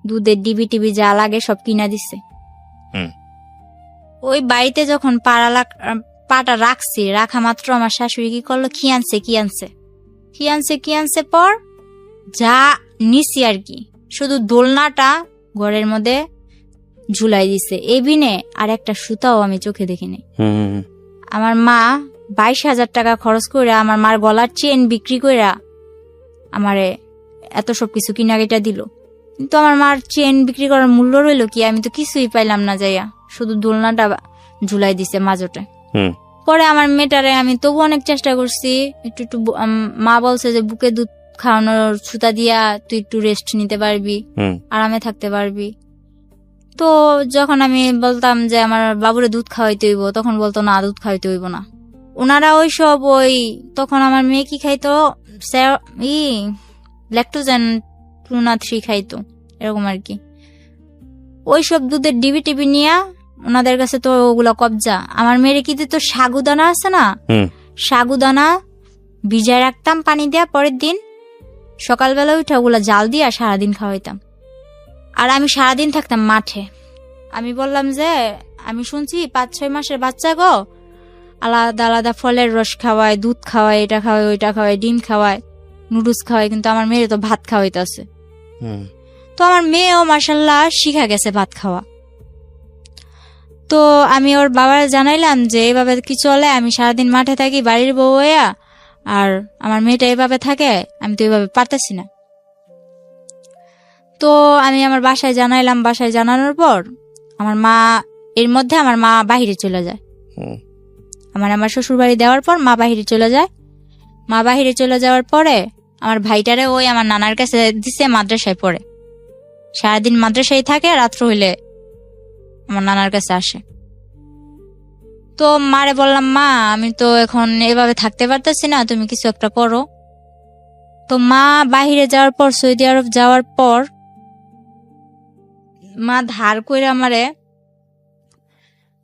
দুধের ডিবি টিবি যা লাগে সব কিনা দিছে। ওই বাড়িতে যখন পাটা রাখছি, রাখা মাত্র আমার শাশুড়ি কি করলো, কি আনছে পর যা নিছি আর কি, শুধু দোলনাটা ঘরের মধ্যে ঝুলাই দিছে, এবিনে আর একটা সুতাও আমি চোখে দেখিনি। আমার মা 22,000 টাকা খরচ করে আমার মার গলার চেন বিক্রি করে আমারে এত সবকিছু কিনাকিটা দিল, কিন্তু আমার মার চেন বিক্রি করার মূল্য রইলো কি? আমি তো কিছুই পাইলাম না যাইয়া, শুধু দোলনাটা ঝুলাই দিছে মাঝোটে। পরে আমার মেয়েটারে আমি তবু অনেক চেষ্টা করছি, একটু মা বলছে যে বুকে দুধ খাওয়ানোর সুতা দিয়া তুই একটু রেস্ট নিতে পারবি, আরামে থাকতে পারবি। তো যখন আমি বলতাম যে আমার বাবুরে দুধ খাওয়াইতে হইব, তখন বলতো না দুধ খাওয়াইতে হইব না। ওনারা তখন আমার মেয়ে কি খাইতো, ল্যাকটোজেন 2 না 3 খাইতো, এরকম আর কি। ওইসব দুধের ডিবি টিবি নিয়ে ওনাদের কাছে তো ওগুলা কবজা। আমার মেয়ের কি দিত, সাগুদানা আছে না, সাগুদানা ভিজায় রাখতাম পানি দেয়া, পরের দিন সকালবেলা উঠে ওগুলা জাল দিয়া সারাদিন খাওয়াইতাম। আর আমি সারাদিন থাকতাম মাঠে। আমি বললাম যে আমি শুনছি 5-6 মাসের বাচ্চা গো আলাদা আলাদা ফলের রস খাওয়ায়, দুধ খাওয়ায়, এটা খাওয়ায়, ওইটা খাওয়ায়, ডিম খাওয়ায়, নুডলস খাওয়ায়, কিন্তু আমার মেয়ের তো ভাত খাওয়াইতেছে। তো আমার মেয়েও মাশাল্লাহ শিখা গেছে ভাত খাওয়া। তো আমি ওর বাবার জানাইলাম যে এইভাবে কি চলে, আমি সারাদিন মাঠে থাকি বাড়ির বউ হইয়া, আর আমার মেয়েটা এইভাবে থাকে, আমি তো এইভাবে পারতেছি না। তো আমি আমার বাসায় জানাইলাম, বাসায় জানানোর পর আমার মা, এর মধ্যে আমার মা বাহিরে চলে যায়। আমার শ্বশুর বাড়ি দেওয়ার পর মা বাহিরে চলে যায়। মা বাহিরে চলে যাওয়ার পরে আমার ভাইটারে ওই আমার নানার কাছে দিছে, মাদ্রাসায় পড়ে, সারাদিন মাদ্রাসায় থাকে, রাত্র হইলে আমার নানার কাছে আসে। তো মারে বললাম, মা আমি তো এখন এভাবে থাকতে পারতেছি না, তুমি কিছু একটা করো। তো মা বাহিরে যাওয়ার পর, সৌদি আরব যাওয়ার পর, মা ধার করে আমারে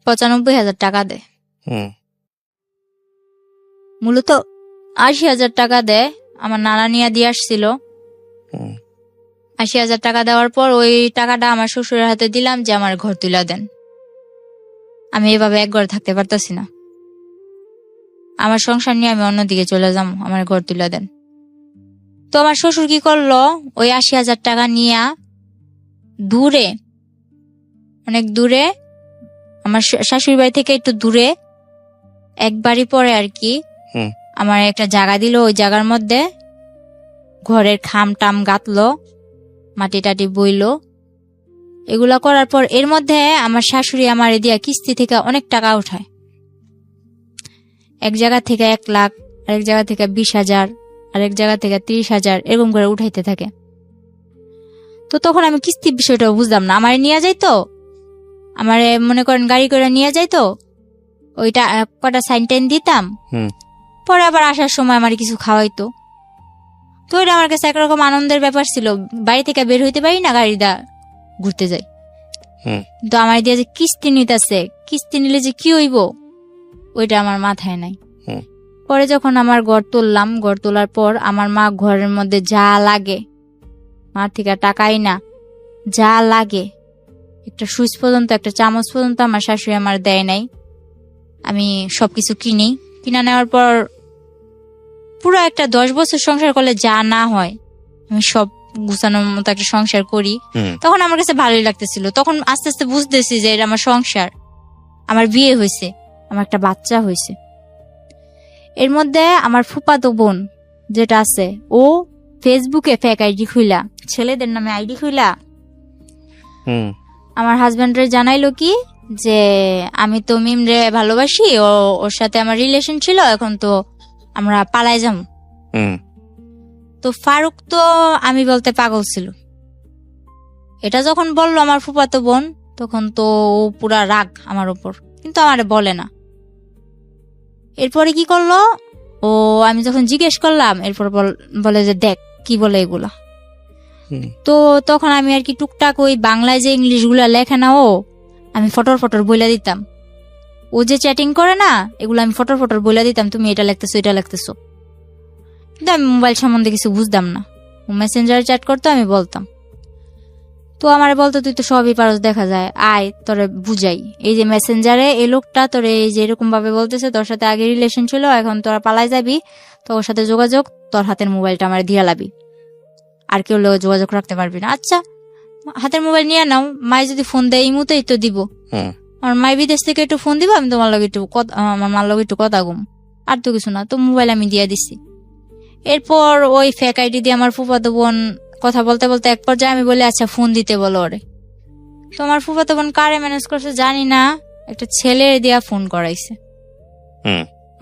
95,000 টাকা দেয়। মূলত 80,000 টাকা দেয়, আমার নানা নিয়ে দিয়ে আসছিল। 80,000 টাকা দেওয়ার পর ওই টাকাটা আমার শ্বশুরের হাতে দিলাম যে আমার ঘর তুলে দেন, আমি এভাবে এক ঘরে থাকতে পারতাছি না, আমার সংসার নিয়ে আমি অন্যদিকে চলে যাবো, আমার ঘর তুলে দেন। তো আমার শ্বশুর কি করলো, ওই 80,000 টাকা নিয়ে দূরে, অনেক দূরে, আমার শাশুড়ি বাড়ি থেকে একটু দূরে, এক বাড়ি পরে আর কি, আমার একটা জায়গা দিল। ওই জায়গার মধ্যে ঘরের খাম টাম গাঁথলো, মাটি টাটি বইলো। এগুলা করার পর এর মধ্যে আমার শাশুড়ি আমার দিয়া কিস্তি থেকে অনেক টাকা উঠায়, এক জায়গা থেকে 1 লাখ, আরেক জায়গা থেকে 20,000, আরেক জায়গা থেকে 30,000, এরকম করে উঠাইতে থাকে। তো তখন আমি কিস্তির বিষয়টা বুঝলাম না, আমার নিয়ে যাইতো, আমার মনে করেন গাড়ি করে নিয়ে যাইতো, ওইটা কটা সাইন টাইন দিতাম, পরে আবার আসার সময় আমার কিছু খাওয়াইতো। তো এটা আমার কাছে একরকম আনন্দের ব্যাপার ছিল, বাড়ি থেকে বের হইতে পারি না, গাড়িটা ঘুরতে যাই। তো আমার দিয়ে যে কিস্তি নিতেছে, কিস্তি নিলে যে কি হইব ওইটা আমার মাথায় নাই। পরে যখন আমার ঘর তুললাম, ঘর তোলার পর আমার মা ঘরের মধ্যে যা লাগে, মার থেকে টাকাই না, যা লাগে, একটা সুইচ পর্যন্ত, একটা চামচ পর্যন্ত আমার শাশুড়ি আমার দেয় নাই। আমি সবকিছু কিনা নেওয়ার পর পুরো একটা 10 বছর সংসার করলে যা না হয়, আমি সব গুছানোর মতো একটা সংসার করি। তখন আমার কাছে ভালোই লাগতেছিল। তখন আস্তে আস্তে বুঝতেছি যে এটা আমার সংসার, আমার বিয়ে হয়েছে, আমার একটা বাচ্চা হয়েছে। এর মধ্যে আমার ফুফাতো বোন যেটা আছে, ও ফেসবুকে ফেক আইডি খুইলা, ছেলেদের নামে আইডি খুইলা আমার হাজবেন্ডের জানাইলো কি যে আমি তো মিমরে ভালোবাসি, ওর সাথে আমার রিলেশন ছিল, এখন তো আমরা পালাই যাম। তো ফারুক তো আমি বলতে পাগল ছিল। এটা যখন বললো আমার ফুফাতো বোন, তখন তো ও পুরা রাগ আমার উপর, কিন্তু আমারে বলে না। এরপরে কি করলো, ও আমি যখন জিজ্ঞেস করলাম, এরপর বলে যে দেখ কি বলে এগুলা। তো তখন আমি আর কি টুকটাক ওই বাংলায় যে ইংলিশ গুলা লেখে না, আমি ফটর বইলা দিতাম। ও যে চ্যাটিং করে না, এগুলো আমি ফটর বইলা দিতাম, তুমি এটা লিখতেছো, এটা লিখতেছো। কিন্তু আমি মোবাইল সম্বন্ধে কিছু বুঝতাম না। ও মেসেঞ্জারে চ্যাট করতো, আমি বলতাম। তো আমার বলতো তুই তো সবই পারস, দেখা যায়, আয় তোরে বুঝাই। এই যে মেসেঞ্জারে এই লোকটা তোরে এই যে এরকম ভাবে বলতেছে, তোর সাথে আগে রিলেশন ছিল, এখন তোরা পালাই যাবি, তো ওর সাথে যোগাযোগ, তোর হাতের মোবাইলটা আমার দিয়া লাবি, আর কেউ যোগাযোগ রাখতে পারবি না। আচ্ছা, হাতের মোবাইল নিয়ে নাও, মাই যদি ফোন দেয় এই মুহূর্তেই তো দিব, আমার মাই বিদেশ থেকে একটু ফোন দিব, আমি তোমার লগে একটু আমার মার লগে একটু কথা কম, আর তো কিছু না। তো মোবাইল আমি দিয়ে দিছি। এরপর ওই ফেক আইডি দিয়ে আমার ফুফাতো বোন কথা বলতে বলতে এক পর্যায়ে আমি বলি আচ্ছা ফোন দিতে বলো ওরে। তো আমার ফুফাতো বোন কারে ম্যানেজ করছে জানি না, একটা ছেলের দিয়া ফোন করাইছে।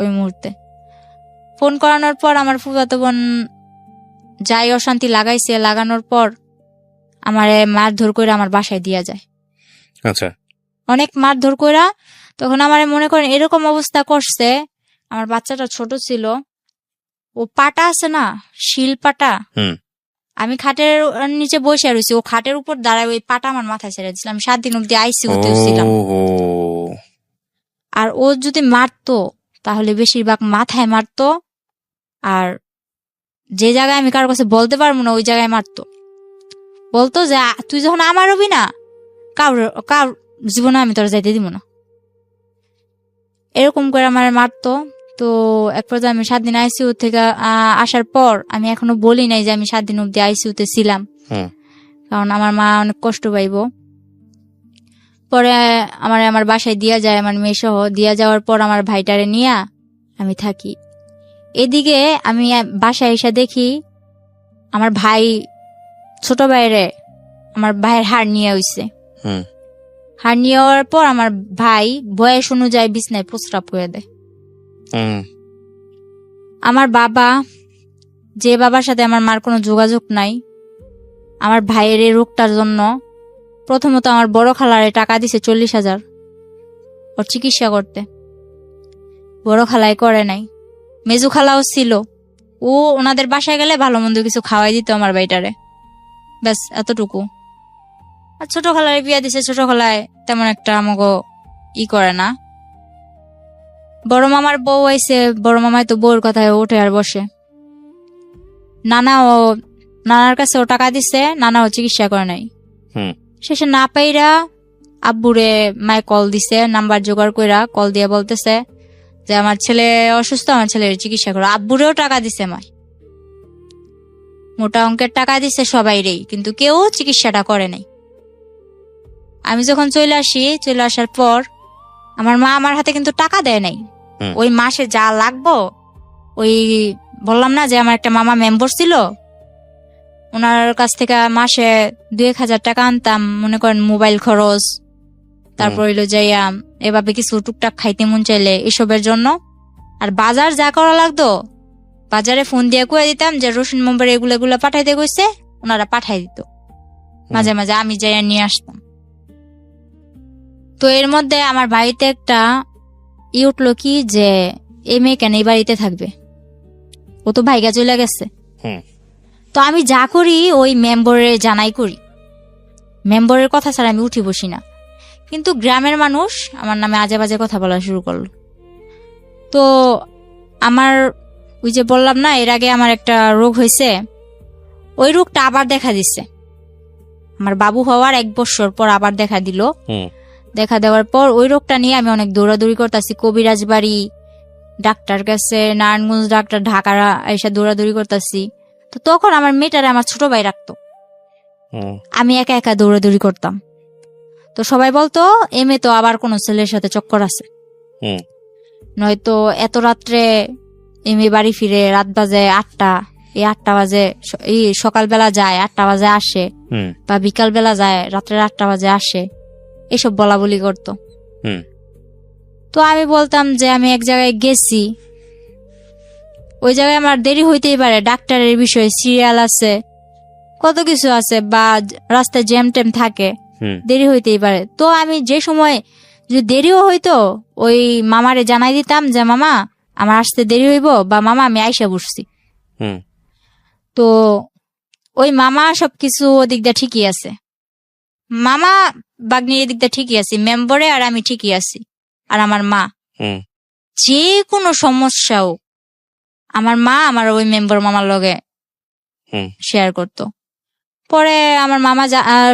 ওই মুহূর্তে ফোন করানোর পর আমার ফুফাতো বোন যাই অশান্তি লাগাইছে, লাগানোর পর আমার মারধর করে আমার বাসায় দিয়া যায়। আচ্ছা, অনেক মারধর কইরা তখন আমার মনে করেন এরকম অবস্থা করছে, আমার বাচ্চাটা ছোট ছিল, ও পাটা আছে না, শিল পাটা, আমি খাটের নিচে বসে রয়েছি, ও খাটের উপর দাঁড়ায়, ওই পাটা আমার মাথায় ছেড়ে দিয়েছিলাম। 7 দিন অব্দি আইসিইউতে ছিলাম। আর ও যদি মারতো তাহলে বেশিরভাগ মাথায় মারতো, আর যে জায়গায় আমি কারোর কাছে বলতে পারবো না ওই জায়গায় মারতো। বলতো যে তুই যখন আমার হবি না, কার জীবনে আমি তোর যাইতে দিব না, এরকম করে আমার মারতো। তো এক পর্যায়ে আমি 7 দিন আইসিইউ থেকে আসার পর আমি এখনো বলি নাই যে আমি 7 দিন অব্দি আইসিইউতে ছিলাম, কারণ আমার মা অনেক কষ্ট পাইবো। পরে আমার বাসায় দিয়া যায়, আমার মেয়ে সহ দিয়া যাওয়ার পর আমার ভাইটারে নিয়া আমি থাকি। এদিকে আমি বাসায় এসে দেখি আমার ভাই, ছোট ভাইরে আমার ভাইয়ের হাড় নিয়ে হইছে। হাড় নিয়ে হওয়ার পর আমার ভাই বয়স অনুযায়ী বিছনায় প্রস্রাব করে দেয়। আমার বাবা, যে বাবার সাথে আমার মার কোনো যোগাযোগ নাই, আমার ভাইয়ের এই রোগটার জন্য প্রথমত আমার বড় খালারে টাকা দিছে 40,000 ওর চিকিৎসা করতে। বড় খালাই করে নাই। মেজু খালাও ছিল, ও ওনাদের বাসায় গেলে ভালো মন্দ কিছু খাওয়াই দিত আমার ভাইটারে, ব্যাস এতটুকু। আর ছোট খালারে বিয়া দিছে, ছোট খালায় তেমন একটা আমাকে করে না। বড় মামার বউ আইছে, বড় মামায় তো বউর কথায় ওঠে আর বসে। নানার কাছে ও টাকা দিছে, নানাও চিকিৎসা করে নাই। শেষে না পাইরা আব্বুরে মায় কল দিছে, নাম্বার জোগাড় কইরা কল দিয়ে বলতেছে যে আমার ছেলে অসুস্থ, আমার ছেলের চিকিৎসা করো। আব্বুরেও টাকা দিছে মায়, মোটা অঙ্কের টাকা দিছে সবাইরেই, কিন্তু কেউ চিকিৎসাটা করে নাই। আমি যখন চলে আসার পর আমার মা আমার হাতে কিন্তু টাকা দেয় নাই। ওই মাসে যা লাগবো, ওই বললাম না যে আমার একটা মামা মেম্বার ছিল, ওনার কাছ থেকে মাসে 2-1 হাজার টাকা আনতাম, মনে করেন মোবাইল খরচ, তারপর হইলো যাইয়া এভাবে কিছু টুকটাক খাইতে মন চাইলে এসবের জন্য। আর বাজার যা করা লাগতো বাজারে ফোন দিয়ে কয়ে দিতাম যে রসুন মোম্বার এগুলো পাঠাইতে কইছে, ওনারা পাঠাই দিত। মাঝে মাঝে আমি যাইয়া নিয়ে আসতাম। তো এর মধ্যে আমার বাড়িতে একটা উঠলো কি যে এই মেয়ে কেন এই বাড়িতে থাকবে, ও তো ভাইগা চলে গেছে। তো আমি যা করি ওই মেম্বরে জানাই করি, মেম্বরের কথা ছাড়া আমি উঠি বসি না। কিন্তু গ্রামের মানুষ আমার নামে আজে বাজে কথা বলা শুরু করলো। তো আমার ওই যে বললাম না এর আগে আমার একটা রোগ হয়েছে, ওই রোগটা আবার দেখা দিচ্ছে। আমার বাবু হওয়ার 1 বছর পর আবার দেখা দিল। দেখা দেওয়ার পর ওই রোগটা নিয়ে আমি অনেক দৌড়াদৌড়ি করতেছি, কবিরাজ বাড়ি, ডাক্তার কাছে, নারায়ণগঞ্জ ডাক্তার, ঢাকা এসে দৌড়াদৌড়ি করতেছি। তো তখন আমার মেয়েটারে আমার ছোট ভাই রাখতো, আমি একা একা দৌড়াদৌড়ি করতাম। তো সবাই বলতো এ মেয়ে তো আবার কোনো ছেলের সাথে চক্কর আছে, নয়তো এত রাত্রে এ মেয়ে বাড়ি ফিরে, রাত বাজে 8টা, এই 8টা বাজে এই সকালবেলা যায়, 8টা বাজে আসে, বা বিকাল বেলা যায় রাত্রে 8টা বাজে আসে, এসব বলা বলি করতো। তো আমি বলতাম যে আমি এক জায়গায় গেছি, ওই জায়গায় আমার দেরি হইতেই পারে, ডাক্তারের বিষয়ে সিরিয়াল আছে, কত কিছু আছে, বা রাস্তায় জ্যাম ট্যাম থাকে, দেরি হইতেই পারে। তো আমি যে সময় যদি দেরিও হইতো ওই মামারে জানাই দিতাম যে মামা আমার আসতে দেরি হইব, বা মামা আমি আইসা বসছি। তো ওই মামা সবকিছু ওদিক দিয়ে ঠিকই আছে, মামা বাগনির এদিক দিয়ে ঠিকই আছি, মেম্বরে আর আমি ঠিকই আছি। আর আমার মা যে কোনো সমস্যাও আমার মা আমার ওই মেম্বার মামার লগে শেয়ার করতো। পরে আমার মামা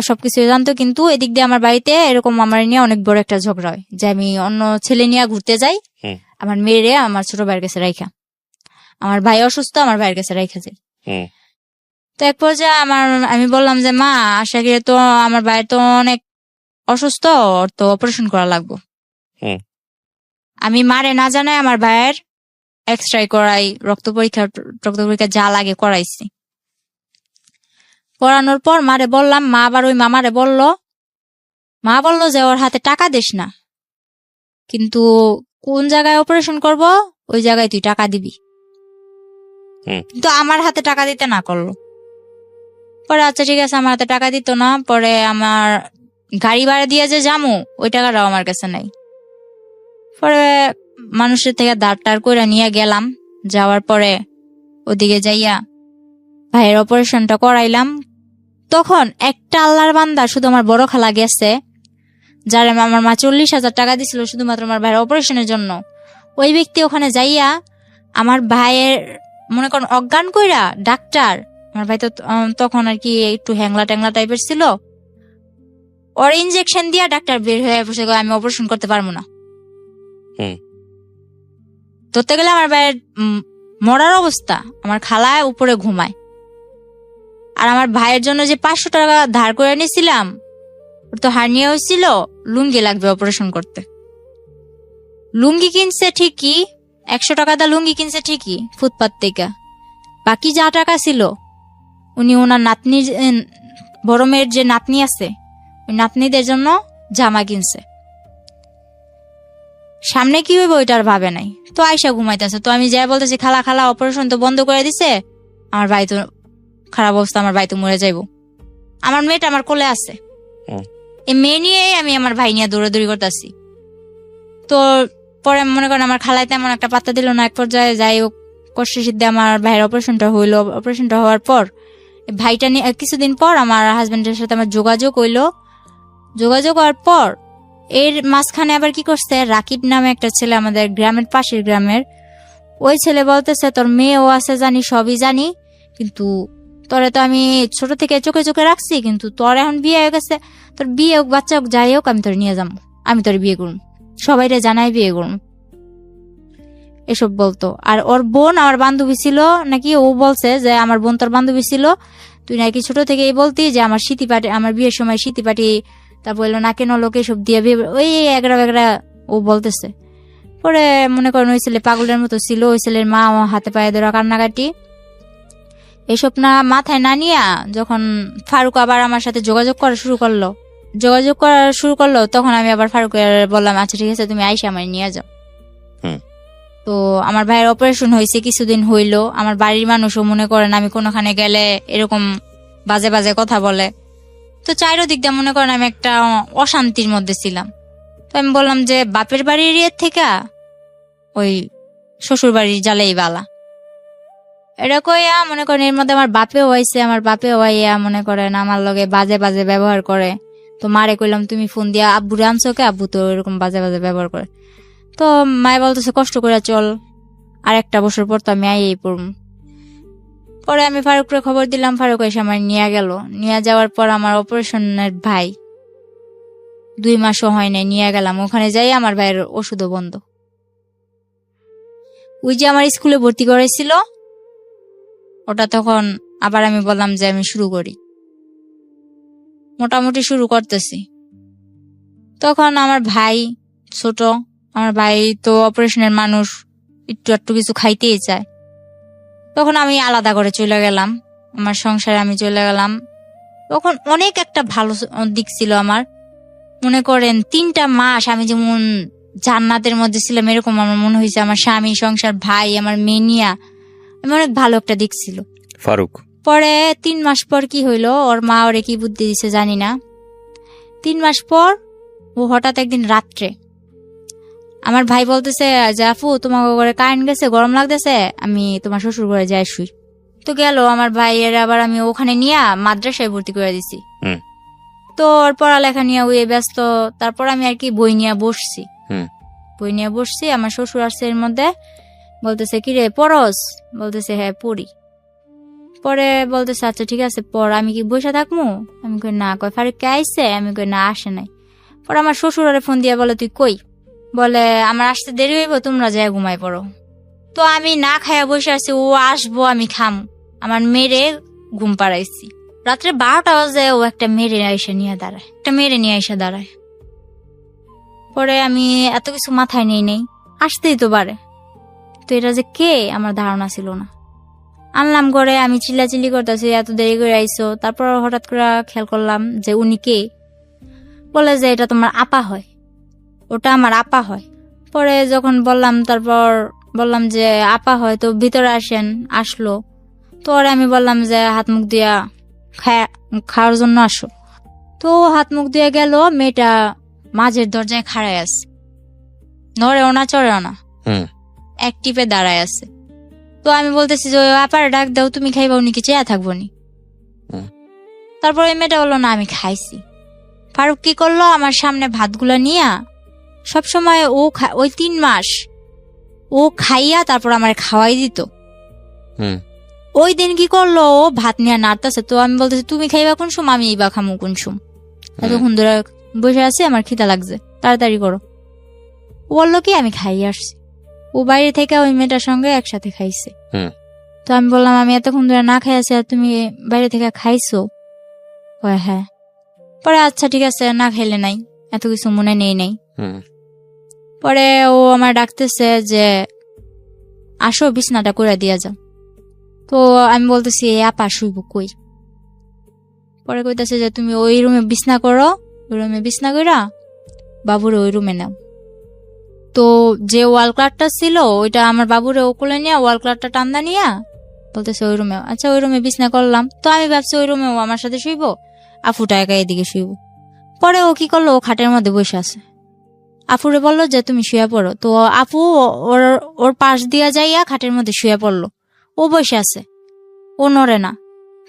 সবকিছু জানতো, কিন্তু এদিক দিয়ে আমার বাড়িতে এরকম আমার নিয়ে অনেক বড় একটা ঝগড়া হয় যে আমি অন্য ছেলে নিয়ে ঘুরতে যাই, আমার মেয়েরে আমার ছোট ভাইয়ের কাছে রাইখা, আমার ভাই অসুস্থ আমার ভাইয়ের কাছে রাইখা যাই। তো এক পর্যায়ে আমি বললাম যে মা আশা করি তো আমার ভাই তো অনেক অসুস্থ, ওর তো অপারেশন করা লাগবে। আমি মারে না জানাই আমার ভাইয়ের এক্সরে করাই, রক্ত পরীক্ষা যা লাগে করাইছি। করানোর পর মারে বললাম, মা আবার ওই মামারে মা বললো যে ওর হাতে টাকা দিস না, কিন্তু কোন জায়গায় অপারেশন করব ওই জায়গায় তুই টাকা দিবি। কিন্তু আমার হাতে টাকা দিতে না করলো। পরে আচ্ছা ঠিক আছে, আমার হাতে টাকা দিত না। পরে আমার গাড়ি ভাড়া দিয়ে যে যামু ওই টাকাটাও আমার কাছে নাই। পরে মানুষের থেকে ধার করে নিয়ে গেলাম। যাওয়ার পরে ওদিকে যাইয়া ভাইয়ের অপারেশনটা করাইলাম। তখন একটা আল্লাহর বান্দা, শুধু আমার বড় খালা গেছে, যার আমার মা 40,000 টাকা দিছিল শুধুমাত্র আমার ভাইয়ের অপারেশনের জন্য। ওই ব্যক্তি ওখানে যাইয়া আমার ভাইয়ের মনে করেন অজ্ঞান কইরা ডাক্তার, আমার ভাই তো তখন আর কি একটু হ্যাংলা ট্যাংলা টাইপের ছিল, ওর ইনজেকশন দিয়া ডাক্তার বের হয়ে বসে আমি অপারেশন করতে পারবো না। ধরতে গেলে আমার ভাইয়ের মরার অবস্থা, আমার খালায় উপরে ঘুমায়। আর আমার ভাইয়ের জন্য যে 500 টাকা ধার করে নিয়েছিলাম, ওর তো হার্নিয়া হয়েছিল, লুঙ্গি লাগবে অপারেশন করতে। লুঙ্গি কিনছে ঠিকই, 100 টাকা দা লুঙ্গি কিনছে ঠিকই ফুটপাত থেকে। বাকি যা টাকা ছিল উনি ওনার নাতনি, বড় মেয়ের যে নাতনি আছে ওই নাতনিদের জন্য জামা কিনছে। সামনে কি হইব ওইটার ভাবে নাই। তো আয়সা ঘুমাইতেছে, তো আমি যাই বলতেছি খালা খালা অপারেশন তো বন্ধ করে দিছে, আমার ভাই তো খারাপ অবস্থা, আমার ভাই তো মরে যাইব। আমার মেয়েটা আমার কোলে আছে, এই মেয়ে নিয়ে আমি আমার ভাই নিয়ে দৌড়াদৌড়ি করতেছি। তো পরে মনে করেন আমার খালায় তেমন একটা পাত্তা দিল না। এক পর্যায়ে যাই হোক কষ্ট সিদ্ধে আমার ভাইয়ের অপারেশনটা হইলো। অপারেশনটা হওয়ার পর ভাইটা নিয়ে কিছুদিন পর আমার হাজবেন্ডের সাথে আমার যোগাযোগ হইলো। যোগাযোগ হওয়ার পর এর মাঝখানে আবার কি করছে, রাকিব নামে একটা ছেলে, আমাদের গ্রামের পাশের গ্রামের, ওই ছেলে বলতেছে তোর মেয়েও আছে জানি, সবই জানি, কিন্তু তোরে তো আমি ছোট থেকে চোখে চোখে রাখছি, কিন্তু তোর এখন বিয়ে হয়ে গেছে, তোর বিয়ে হোক বাচ্চা হোক যাই হোক আমি তোর নিয়ে যাবো, আমি তোর বিয়ে করুম, সবাইরে জানাই বিয়ে করুম, এসব বলতো। আর ওর বোন আমার বান্ধবী ছিল নাকি, ও বলছে যে আমার বোন তোর বান্ধবী ছিল, তুই নাকি ছোট থেকে বলতি যে আমার স্মৃতি পাটি, আমার বিয়ের সময় স্মৃতি পাটি, তা বললো না কেন লোকে সব দিয়ে বিয়ে, ওই এগরা বেগরা ও বলতেছে। পরে মনে করেন ওই ছেলে পাগলের মতো ছিল, ওই ছেলের মা হাতে পায়ে ধরা কান্নাকাটি, এসব না মাথায় না নিয়া যখন ফারুক আবার আমার সাথে যোগাযোগ করা শুরু করলো, তখন আমি আবার ফারুকের বললাম আচ্ছা ঠিক আছে তুমি আইসা আমার নিয়ে যাও। তো আমার ভাইয়ের অপারেশন হয়েছে, কিছুদিন হইলো। আমার বাড়ির মানুষও মনে করেন আমি কোনোখানে গেলে এরকম বাজে বাজে কথা বলে, তো চারিদিক দিয়ে মনে করেন আমি একটা অশান্তির মধ্যে ছিলাম। তো আমি বললাম যে বাপের বাড়ির ইয়ের থেকে ওই শ্বশুর বাড়ির জ্বালেই বালা, এটা কইয়া মনে করেন এর মধ্যে আমার বাপেও হয়েছে, আমার বাপেও হইয়া মনে করেন আমার লগে বাজে বাজে ব্যবহার করে। তো মারে কইলাম তুমি ফোন দিয়া আব্বুরে আনছো কে, আব্বু তো এরকম বাজে বাজে ব্যবহার করে। তো মায়ে বলতেছে কষ্ট করে চল, আর একটা বছর পর তো আমি আইয়েই পড়ব। পরে আমি ফারুকরে খবর দিলাম, ফারুক এসে আমার নিয়ে গেল। নিয়ে যাওয়ার পর আমার অপারেশনের ভাই 2 মাসও হয় নাই, নিয়ে গেলাম ওখানে যাই, আমার ভাইয়ের ওষুধও বন্ধ। ওই যে আমার স্কুলে ভর্তি করেছিল ওটা, তখন আবার আমি বললাম যে আমি শুরু করি, মোটামুটি শুরু করতেছি। তখন আমার ভাই ছোট, আমার ভাই তো অপারেশনের মানুষ, একটু একটু কিছু খাইতেই চায়। তখন আমি আলাদা করে চলে গেলাম, আমার সংসারে আমি চলে গেলাম। তখন অনেক একটা ভালো দিক ছিল আমার, মনে করেন 3টা মাস আমি যেমন জান্নাতের মধ্যে ছিলাম, এরকম আমার মনে হয়েছে। আমার স্বামী, সংসার, ভাই, আমার মেনিয়া, আমি অনেক ভালো একটা দিক ছিল। ফারুক পরে 3 মাস পর কি হইলো, ওর মা ওরে কি বুদ্ধি দিছে জানি না, 3 মাস পর ও হঠাৎ একদিন রাত্রে আমার ভাই বলতেছে যে আপু তোমার ঘরে কারেন্ট গেছে, গরম লাগতেছে, আমি তোমার শ্বশুর ঘরে যাই শুই। তো গেল আমার ভাইয়ের, আবার আমি ওখানে নিয়ে মাদ্রাসায় ভর্তি করে দিছি। তো ওর পড়ালেখা নিয়ে ওই ব্যস্ত। তারপর আমি আর কি বই নিয়ে বসছি, আমার শ্বশুর আসছে এর মধ্যে, বলতেছে কিরে পড়স, বলতেছে হ্যাঁ পড়ি। পরে বলতেছে আচ্ছা ঠিক আছে পর, আমি কি বসে থাকবো, আমি কই না। কয় ফারুক কে আইসে, আমি কই না আসে নাই। পরে আমার শ্বশুর আরে ফোন দিয়ে বলে তুই কই, বলে আমার আসতে দেরি হইব, তোমরা যাই ঘুমাই পড়ো। তো আমি না খাইয়া বসে আছি, ও আসবো আমি খাম, আমার মেরে ঘুম পাড়াইছি। রাত্রে 12টা বাজে ও একটা মেরে নিয়ে এসে দাঁড়ায়। পরে আমি এত কিছু মাথায় নেই আসতেই তো পারে, তো এটা যে কে আমার ধারণা ছিল না। আনলাম ঘরে, আমি চিল্লাচিল্লি করতেছি এত দেরি করে আইসো। তারপর হঠাৎ করে খেয়াল করলাম যে উনি কে, বলে যে এটা তোমার আপা হয়, ওটা আমার আপা হয়। পরে যখন বললাম, তারপর বললাম যে আপা হয় তো ভিতরে আসেন, আসলো। তো ওরে আমি বললাম যে হাত মুখ দিয়া খাওয়ার জন্য আসো। তো হাত মুখ দিয়ে গেল, মেয়েটা মাঝের দরজায় খাড়ায় আছে, নড়েও না চড়েও না, এক টিপে দাঁড়ায় আছে। তো আমি বলতেছি যে আপার ডাক দাও, তুমি খাইবা, উনি কি চেয়া থাকবো নি। তারপর ওই মেয়েটা বললো না আমি খাইছি। ফারুক কি করলো, আমার সামনে ভাতগুলা নিয়া, সবসময় ও ওই 3 মাস ও খাইয়া তারপর আমার খাওয়াই দিত। ওই দিন কি করলো, ও ভাত নিয়ে নাড়তেছে। তো আমি বলতেছি তুমি খাইবা কোন সময়, আমি বা খামু কোন সময়, এতক্ষণ ধরে বসে আছি, আমার খিদা লাগছে, তাড়াতাড়ি করো। ও বললো কি আমি খাইয়ে আসছি। ও বাইরে থেকে ওই মেয়েটার সঙ্গে একসাথে খাইছে। তো আমি বললাম আমি এতক্ষণ ধরে না খাই আছি আর তুমি বাইরে থেকে খাইছো? কয় হ্যাঁ। পরে আচ্ছা ঠিক আছে, না খাইলে নাই, এত কিছু মনে নেই নাই। পরে ও আমার ডাকতেছে যে আসো বিছনাটা করে দিয়া যাও। তো আমি বলতেছি আপা শুইব কই? পরে কইতাছে যে তুমি ওই রুমে বিছনা করো, ওই রুমে বিছনা কইরা বাবুরে ওই রুমে নাও। তো যে ওয়াল ক্লকটা ছিল ওইটা আমার বাবুরে ও কোলে নিয়ে ওয়াল ক্লকটা টান্দা নিয়া বলতেছে ওই রুমে। আচ্ছা ওই রুমে বিছনা করলাম। তো আমি ভাবছি ওই রুমে ও আমার সাথে শুইব, আফুটা একা এদিকে শুইব। পরে ও কি করলো, ও খাটের মধ্যে বসে আছে। আফুরে বললো যে তুমি শুয়ে পড়ো। তো আপু ওর ওর পাশ দিয়া যাইয়া খাটের মধ্যে শুয়ে পড়লো। ও বসে আছে, ও নড়ে না।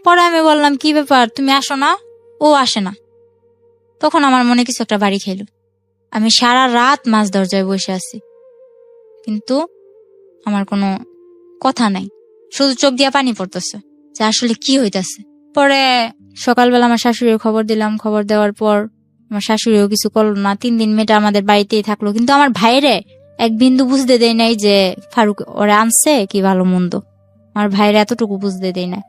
পরে আমি বললাম কি ব্যাপার, তুমি আসো না? ও আসে না। তখন আমার মনে কিছু একটা বাড়ি খেলো। আমি সারা রাত মাঝ দরজায় বসে আছি, কিন্তু আমার কোনো কথা নাই, শুধু চোখ দিয়া পানি পড়তেছে যে আসলে কি হইতাছে। পরে সকালবেলা আমার শাশুড়ির খবর দিলাম। খবর দেওয়ার পর আমার শাশুড়িও কিছু করলো না। 3 দিন মেয়েটা আমাদের বাড়িতেই থাকলো। কিন্তু আমার ভাইরে এক বিন্দু বুঝতে দেয় নাই যে ফারুক ওরা আনছে কি ভালো মন্দ। আমার ভাইরে এতটুকু বুঝতে দেয় না,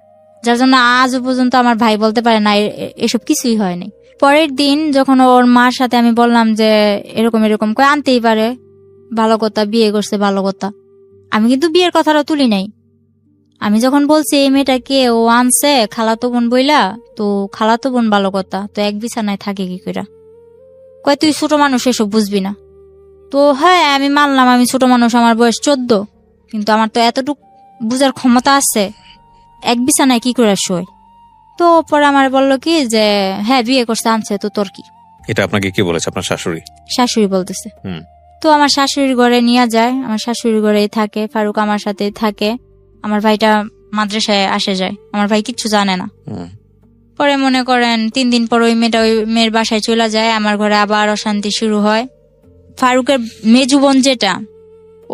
যার জন্য আজও পর্যন্ত আমার ভাই বলতে পারে না এসব কিছুই হয় নাই। পরের দিন যখন ওর মার সাথে আমি বললাম যে এরকম এরকম কই আনতেই পারে, ভালো কথা, বিয়ে করছে ভালো কথা। আমি কিন্তু বিয়ের কথাটা তুলি নাই। আমি যখন বলছি এই মেয়েটাকে ও আনছে খালাতো বোন বইলা, তো খালাতো বোন ভালো কথা, তো এক বিছানায় থাকে কি কইরা? কয় তুই ছোট মানুষ, এসব বুঝবি না। তো হ্যাঁ আমি মানলাম আমি ছোট মানুষ, আমার বয়স 14, কিন্তু আমার তো এতটুকু বুঝার ক্ষমতা আছে এক বিছানায় কি করে শোয়। তো পরে আমার বললো কি যে হ্যাঁ বিয়ে করছে আনছে, তো তোর কি? এটা আপনাকে কে বলেছে? আপনার শাশুড়ি? শাশুড়ি বলতেছে। তো আমার শাশুড়ির ঘরে নিয়ে যায়, আমার শাশুড়ির ঘরেই থাকে, ফারুক আমার সাথেই থাকে। আমার ভাইটা মাদ্রাসায় আসে যায়, আমার ভাই কিচ্ছু জানে না। পরে মনে করেন 3 দিন পর ওই মেয়েটা ওই মেয়ের বাসায় চলে যায়, আমার ঘরে আবার অশান্তি শুরু হয়। ফারুকের মেজু বোন যেটা,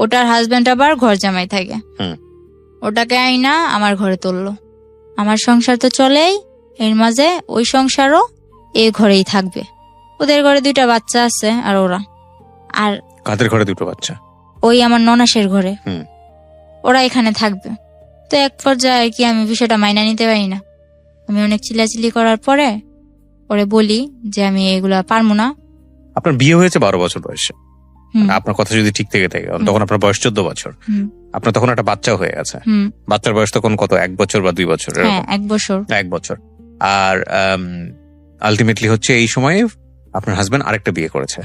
ওটার হাজবেন্ড আবার ঘর জামাই থাকে, ওটাকে আইনা আমার ঘরে তুললো। আমার সংসার তো চলেই, এর মাঝে ওই সংসারও এ ঘরেই থাকবে। ওদের ঘরে 2টা বাচ্চা আছে। আর ওরা আর কাদের ঘরে 2টো বাচ্চা? ওই আমার ননাসের ঘরে। ওরা এখানে থাকবে। তো এক পর্যায়ে আর কি আমি বিষয়টা মাইনা নিতে পারি না। আমি অনেক চিল্লাচিল্লি করার পরে ওরে বলি যে আমি এগুলা পারবো না। আপনার বিয়ে হয়েছে 12 বছর বয়সে, আপনার কথা যদি ঠিক থেকে থাকে, তখন আপনার বয়স 14 বছর। আপনার তখন একটা বাচ্চা হয়ে গেছে। বাচ্চার বয়স তখন কত, 1 বছর বা 2 বছর? হ্যাঁ 1 বছর। 1 বছর। আর আলটিমেটলি হচ্ছে এই সময়ে আপনার হাজবেন্ড আরেকটা বিয়ে করেছে।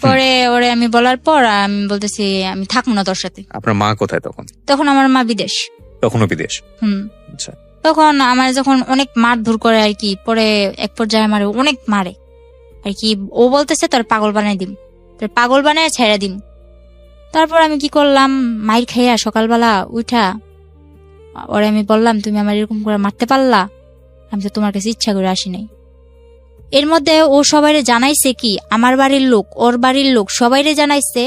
পরে ওরে আমি বলার পর আমি বলতেছি আমি থাকবো না তোর সাথে। আপনার মা কোথায় তখন? তখন আমার মা বিদেশ। তখনও বিদেশ? আচ্ছা। তখন আমার যখন অনেক মারধর করে আর কি, পরে এক পর্যায়ে আমার অনেক মারে আর কি। ও বলতেছে তোর পাগল বানাই দিম, তোর পাগল বানায় ছেড়ে দিম। তারপর আমি কি করলাম, মাইর খাইয়া সকালবেলা উঠা ওরে আমি বললাম তুমি আমার এরকম করে মারতে পারলা, আমি তো তোমার কাছে ইচ্ছা করে আসি নাই। এর মধ্যে ও সবাইরে জানাইছে কি, আমার বাড়ির লোক ওর বাড়ির লোক সবাইরে জানাইছে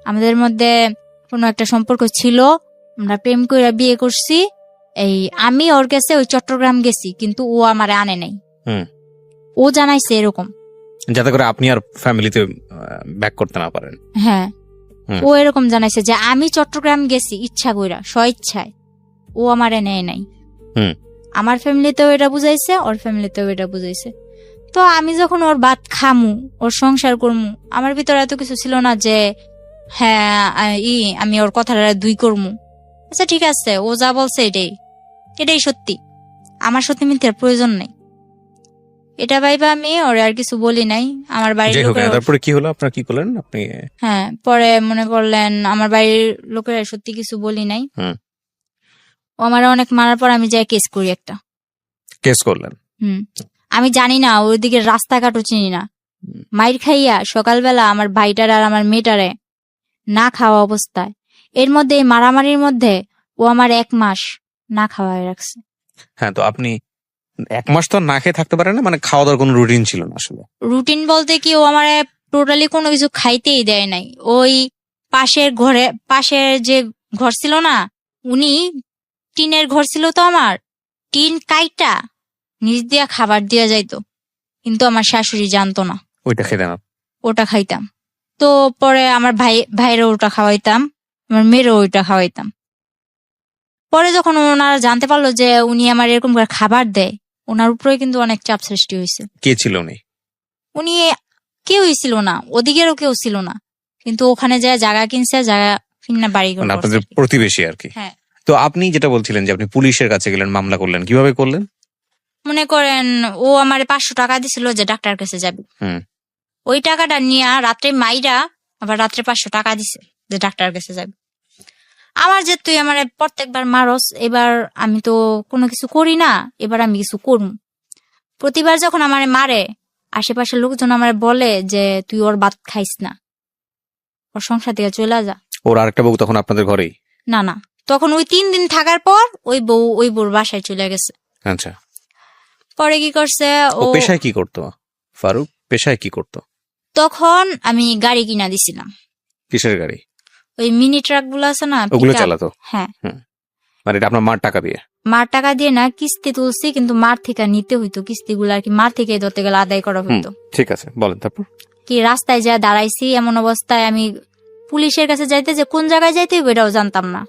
আমাদের মধ্যে কোনো একটা সম্পর্ক ছিল, আমরা প্রেম করে বিয়ে করছি। এই আমি ওর কাছে ওই চট্টগ্রাম গেছি, কিন্তু ও আমারে আনে নাই। ও জানাইছে এরকম, যাতে করে আপনি আর ফ্যামিলিতে ব্যাক করতে না পারেন। হ্যাঁ ও এরকম জানাইছে যে আমি চট্টগ্রাম গেছি ইচ্ছা কইরা, স্বইচ্ছায়, ও আমারে নেয় নাই। আমার ফ্যামিলিতেও এটা বুঝাইছে, ওর ফ্যামিলিতেও এটা বুঝাইছে। তো আমি যখন ওর ভাত খামু, ওর সংসার করমু, আমার ভিতরে এত কিছু ছিল না যে হ্যাঁ আমি ওর কথাটা 2 করমু। আচ্ছা ঠিক আছে, ও যা বলছে এটাই সত্যি, আমার সত্যি মিথ্যার প্রয়োজন নেই, এটা ভাইবা আমি ওরে আর কিছু বলি নাই। আমার বাড়ির লোকেরা, তারপরে কি হলো, আপনারা কি করলেন আপনি? হ্যাঁ পরে মনে করলেন আমার বাড়ির লোকেরা সত্যি কিছু বলি নাই। ও আমার অনেক মারার পর আমি যাই কেস করি একটা। কেস করলেন? আমি জানি না, ওইদিকে রাস্তাঘাটও চিনি না। মাইর খাইয়া সকালবেলা আমার ভাইটার আর আমার মেয়েটারে না খাওয়া অবস্থায়, এর মধ্যে এই মারামারির মধ্যে ও আমার 1 মাস না খাওয়ায় রাখছে। হ্যাঁ, তো আপনি 1 মাস তো না খেয়ে থাকতে পারেন না, মানে খাওয়া দাওয়ার কোনো রুটিন ছিল না? আসলে রুটিন বলতে কি, ও আমার টোটালি কোনো কিছু খাইতেই দেয় নাই। ওই পাশের যে ঘর ছিল না, উনি টিনের ঘর ছিল, তো আমার টিন কাইটা নিচ দিয়া খাবার দিয়া যাইতো, কিন্তু আমার শাশুড়ি জানতো না। ওইটা খেতে না? ওটা খাইতাম। তো পরে আমার ভাইয়েরও ওটা খাওয়াইতাম, আমার মেয়েরও ওইটা খাওয়াইতাম। পরে যখন ওনারা জানতে পারলো যে উনি আমার এরকম করে খাবার দেয়, ওনার উপরে কিন্তু অনেক চাপ সৃষ্টি হয়েছে। কে ছিল উনি? উনি কেউই ছিল না, ওদিকেরও কেউ ছিল না, কিন্তু ওখানে যায় জায়গা কিনছে, জায়গা কিনে বাড়ি মানে করছে। আপনাদের প্রতিবেশী আর কি। হ্যাঁ। তো আপনি যেটা বলছিলেন যে আপনি পুলিশের কাছে গেলেন, মামলা করলেন, কিভাবে করলেন? মনে করেন ও আমার 500 টাকা দিছিল যে ডাক্তার কাছে যাবে, ওই টাকাটা নিয়ে রাত্রে মাইরা আবার রাত্রে 500 টাকা দিছে যে ডাক্তার কাছে যাবে। আমার যে তুই আমার প্রত্যেকবার মারস, এবার আমি তো কোনো কিছু করি না, এবার আমি কিছু করবো। প্রতিবার যখন আমার মারে, আশেপাশের লোকজন আমার বলে যে তুই ওর ভাত খাইস না, ওর সংসার থেকে চলে যা। ওর আরেকটা বউ তখন আপনাদের ঘরেই? না না, তখন ওই 3 দিন থাকার পর ওই বউর বাসায় চলে গেছে। আচ্ছা। পরে কি করছে, ও পেশায় কি করতো? ফারুক পেশায় কি করতো? তখন আমি গাড়ি কিনা দিছিলাম। কিসের গাড়ি? ওই মিনি ট্রাক গুলো আছে না, ওগুলো চালাতো? হ্যাঁ। মানে এটা আপনার মার টাকা দিয়ে? মার টাকা দিয়ে না, কিস্তি তুলছি, কিন্তু মার থেকে নিতে হইতো কিস্তিগুলো আর কি, মার থেকে ধরতে গেলে আদায় করা হইতো। ঠিক আছে, বলেন তারপর। কি রাস্তায় যা দাঁড়াইছি, এমন অবস্থায় আমি পুলিশের কাছে যাইতে, যে কোন জায়গায় যাইতে হইবে এটাও জানতাম না।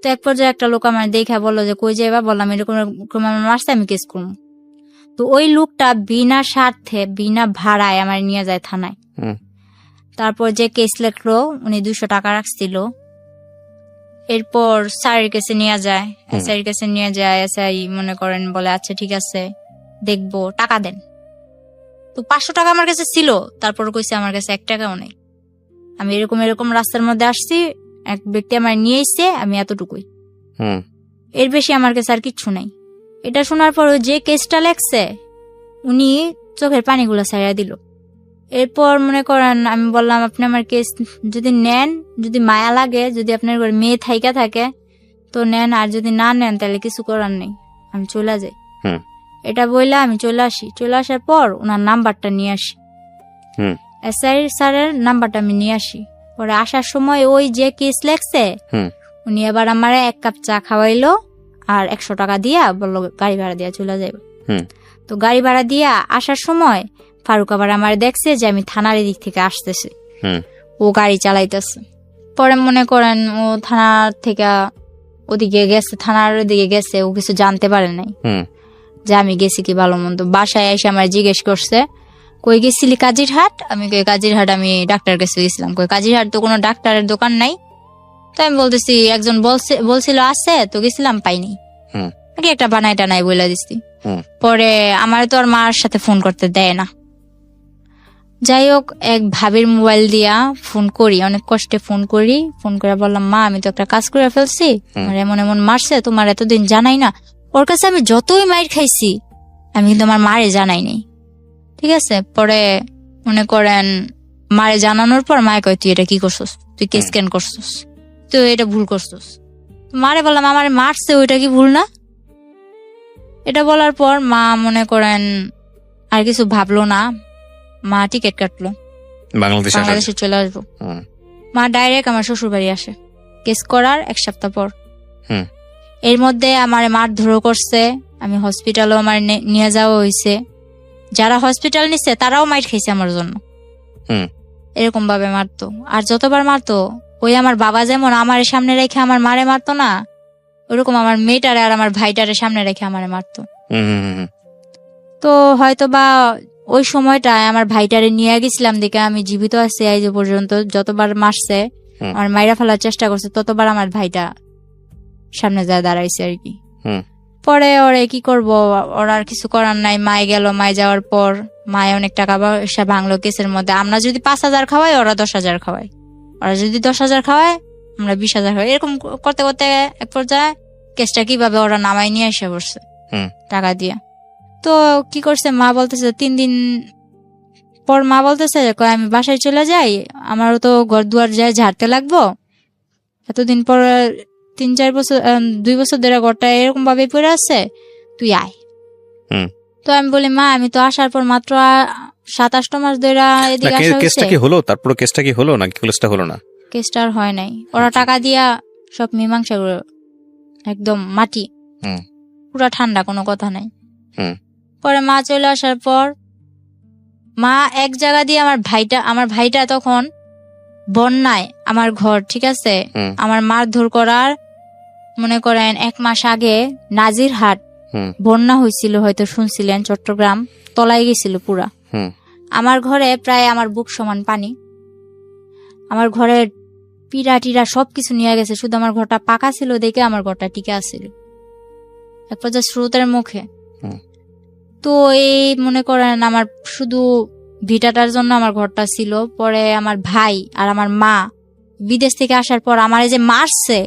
তো এক পর্যায়ে একটা লোক আমার দেখা বললো যে কই যাইবা, বললাম এরকম আমার মারছে, আমি কেস করবো। তো ওই লোকটা বিনা স্বার্থে বিনা ভাড়ায় আমার নিয়ে যায় থানায়। তারপর যে কেস লেখলো উনি 200 টাকা রাখছিল। এরপর স্যারের কাছে নিয়ে যায়, স্যারের কাছে নিয়ে যায়, এসআই মনে করেন বলে আচ্ছা ঠিক আছে দেখবো, টাকা দেন। তো 500 টাকা আমার কাছে ছিল, তারপর কইছে আমার কাছে 1 টাকাও নেই। আমি এরকম রাস্তার মধ্যে আসছি, এক ব্যক্তি আমার নিয়ে এসছে, আমি এতটুকুই, এর বেশি আমার কাছে আর কিচ্ছু নাই। এটা শোনার পর যে কেসটা লেখছে উনি চোখের পানিগুলো ছাইড়া দিল। এরপর মনে করেন আমি বললাম আপনি আমার কেস যদি নেন, যদি মায়া লাগে, যদি আপনার ঘরে মেয়ে থাইকা থাকে তো নেন, আর যদি না নেন তাহলে কিছু করার নেই, আমি চলে যাই। এটা বললে আমি চলে আসি। চলে আসার পর ওনার নাম্বারটা নিয়ে আসি, এসআই স্যারের নাম্বারটা আমি নিয়ে আসি। পরে আসার সময় ওই যে কেস লেখছে উনি আবার আমার 1 কাপ চা খাওয়াইলো আর 100 টাকা দিয়া বললো গাড়ি ভাড়া দিয়া চলে যাবে। তো গাড়ি ভাড়া দিয়া আসার সময় ফারুক আবার আমার দেখছে যে আমি থানার দিক থেকে আসতেছি, ও গাড়ি চালাইতেছে। পরে মনে করেন ও থানার থেকে ওদিকে গেছে, থানার ওদিকে গেছে, ও কিছু জানতে পারে নাই যে আমি গেছি কি ভালো মন্দ। বাসায় এসে আমার জিজ্ঞেস করছে কই গেছিলি, কাজিরহাট। আমি কই কাজিরহাট আমি ডাক্তার কাছে গেছিলাম। কই কাজিরহাট তো কোনো ডাক্তারের দোকান নাই। তো আমি বলতেছি একজন বলছিল আছে, তো গেছিলাম পাইনি, নাকি একটা বানাই টানাই বলে দিচ্ছি। পরে আমার তো আর মার সাথে ফোন করতে দেয় না। যাই হোক, এক ভাবির মোবাইল দিয়া ফোন করি, অনেক কষ্টে ফোন করি। ফোন করে বললাম মা আমি তো একটা কাজ করে ফেলছি, আমার এমন এমন মারছে, তোমার এতদিন জানাই না। ওর কাছে আমি যতই মাইর খাইছি আমি কিন্তু আমার মারে জানাই নাই, ঠিক আছে। পরে মনে করেন মারে জানানোর পর মায়ে কয় তুই এটা কি করছস, তুই কেস কেন করছস, তুই এটা ভুল করছস। মারে বললাম আমারে মারছে, ওইটা কি ভুল না? এটা বলার পর মা মনে করেন আর কিছু ভাবলো না, মা টিকিট কাটলো, বাংলাদেশে চলে আসবো। মা ডাইরেক্ট আমার শ্বশুর বাড়ি আসে কেস করার 1 সপ্তাহ পর। এর মধ্যে আমার মারধরও করছে, আমি হসপিটালও আমার নিয়ে যাওয়া হয়েছে। যারা হসপিটাল নিচ্ছে তারাও মাইর খাইছে আমার জন্য, এরকম ভাবে মারতো। আর যতবার মারতো, ওই আমার বাবা যেমন আমার সামনে রেখে আমার মারে মারতো না, ওরকম আমার মেয়েটারে আর আমার ভাইটারে সামনে রেখে আমারে মারতো। তো হয়তো বা ওই সময়টায় আমার ভাইটারে নিয়ে গেছিলাম দেখে আমি জীবিত আছি আজ পর্যন্ত। যতবার মারছে, আমার মাইরা ফেলার চেষ্টা করছে, ততবার আমার ভাইটা সামনে যায় দাঁড়াইছে আর কি। পরে ওরে কি করব, ওর আর কিছু করার নাই। মায়ে গেল, মায়ে যাওয়ার পর মায়ে অনেক টাকা পয়সা ভাঙলো কেসের মধ্যে। আমরা যদি 5,000 খাওয়াই, ওরা 10,000 খাওয়ায়, ওরা যদি 10,000 খাওয়ায় আমরা 20,000 খাওয়াই। এরকম করতে করতে এক পর্যায়ে কেসটা কিভাবে ওরা নামাই নিয়ে এসে বসছে টাকা দিয়ে। তো কি করছে, মা বলতেছে 3 দিন পর মা বলতেছে আমি বাসায় চলে যাই, আমারও তো ঘর দুয়ার যায় ঝাড়তে লাগবো, এতদিন পর 3-4 বছর 2 বছর ধরে ঘরটা এরকম ভাবে পড়ে আছে, তুই আয়। তো আমি বলি মা আমি তো আসার পর মাত্র 27 মাস ধরে এদিকে আসা হয়েছে। কেসটা কি হলো? তারপর কেসটা কি হলো নাকি কেসটা হলো না? কেসটা আর হয় নাই, ওরা টাকা দিয়া সব মীমাংসা করে একদম মাটি, পুরা ঠান্ডা, কোনো কথা নাই। পরে মা চলে আসার পর মা এক জায়গা দিয়ে আমার ভাইটা তখন বন্যায় আমার ঘর, ঠিক আছে, আমার মারধর করার মনে করেন 1 মাস আগে নাজিরহাট বন্যা হয়েছিল, হয়তো শুনছিলেন, চট্টগ্রাম তলায় গেছিল পুরা। আমার ঘরে প্রায় আমার বুক সমান পানি, আমার ঘরের পিড়া টিরা সবকিছু নিয়ে গেছে, শুধু আমার ঘরটা পাকা ছিল দেখে আমার ঘরটা টিকে আসছিল এক পর্যায়ে স্রোতের মুখে। তো এই মনে করেন আমার শুধু ভিটাটার জন্য আমার ঘরটা ছিল। পরে আমার ভাই আর আমার মা বিদেশ থেকে আসার পর আমার এই যে মারছে,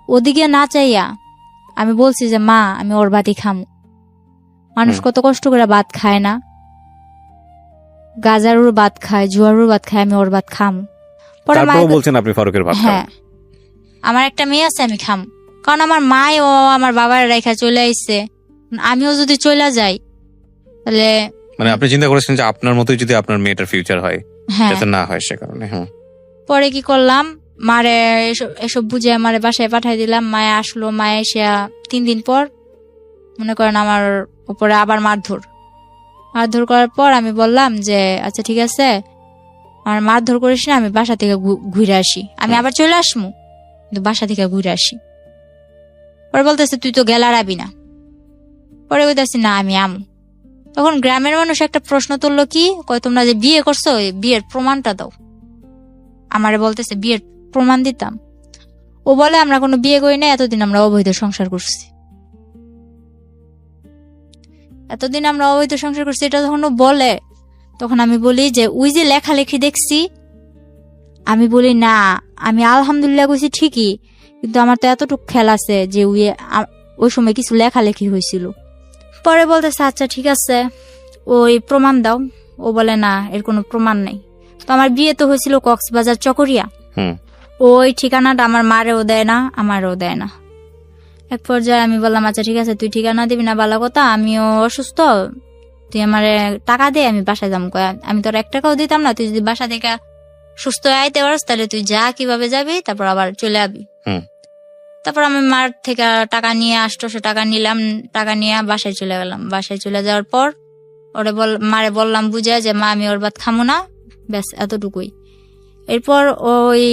ওদিকে না চাইয়া আমি বলছি যে মা আমি ওর ভাতই খামু। মানুষ কত কষ্ট করে ভাত খায় না, গাজারুর ভাত খায়, জুয়ারুর ভাত খায়, আমি ওর ভাত খামু। পরে বলছেন আপনি ফারুকের ভাত খান? হ্যাঁ, আমার একটা মেয়ে আছে, আমি খামু। কারণ আমার মাই ও আমার বাবার রেখা চলে আইছে, আমিও যদি চলে যাই তাহলে মানে আপনি চিন্তা করেছেন যে আপনার মতোই যদি আপনার মেয়েটার ফিউচার হয়, যাতে না হয় সে কারণে। পরে কি করলাম, মারে এসব বুঝে মারে বাসায় পাঠাই দিলাম। মায়ে আসলো, মায়ে এসে 3 দিন পর মনে করেন আমার উপরে আবার মারধর করার পর আমি বললাম যে আচ্ছা ঠিক আছে, আমার মারধর করিস না, আমি বাসা থেকে ঘুরে আসি, আমি আবার চলে আসমু, কিন্তু বাসা থেকে ঘুরে আসি। পরে বলতেছে তুই তো গেলারাবি না। পরে বলতেছি না আমি আমু। তখন গ্রামের মানুষ একটা প্রশ্ন তুললো, কি কয় তোমরা যে বিয়ে করছো বিয়ের প্রমাণটা দাও। আমারে বলতেছে বিয়ের প্রমাণ দিতাম। ও বলে আমরা কোনো বিয়ে করি না, এতদিন আমরা অবৈধ সংসার করছি, এতদিন আমরা অবৈধ সংসার করছি। এটা যখন ও বলে তখন আমি বলি যে ওই যে লেখালেখি দেখছি, আমি বলি না আমি আলহামদুলিল্লাহ কইছি ঠিকই, কিন্তু আমার তো এতটুকু খেয়াল আছে যে ওই সময় কিছু লেখালেখি হয়েছিল। পরে বলতেছে আচ্ছা ঠিক আছে ওই প্রমাণ দাও। ও বলে না এর কোনো প্রমাণ নেই। তো আমার বিয়ে তো হয়েছিল কক্সবাজার চকরিয়া, ওই ঠিকানাটা আমার মারেও দেয় না, আমারও দেয় না। এক পর্যায়ে আমি বললাম আচ্ছা ঠিক আছে তুই ঠিকানা দিবি না ভালো কথা, আমিও অসুস্থ, তুই আমারে টাকা দে, আমি বাসায় যাবো। আমি তোর 1 টাকাও দিতাম না, তুই যদি বাসা থেকে সুস্থ আইতে পারস তাহলে তুই যা, কিভাবে যাবি, তারপর আবার চলে আবি। তারপর আমি মার থেকে টাকা নিয়ে 800 টাকা নিলাম, টাকা নিয়ে বাসায় চলে গেলাম। বাসায় চলে যাওয়ার পর মারে বললাম বুঝে যে মা আমি ওর ভাত খামো না, ব্যাস এতটুকুই। এরপর ওই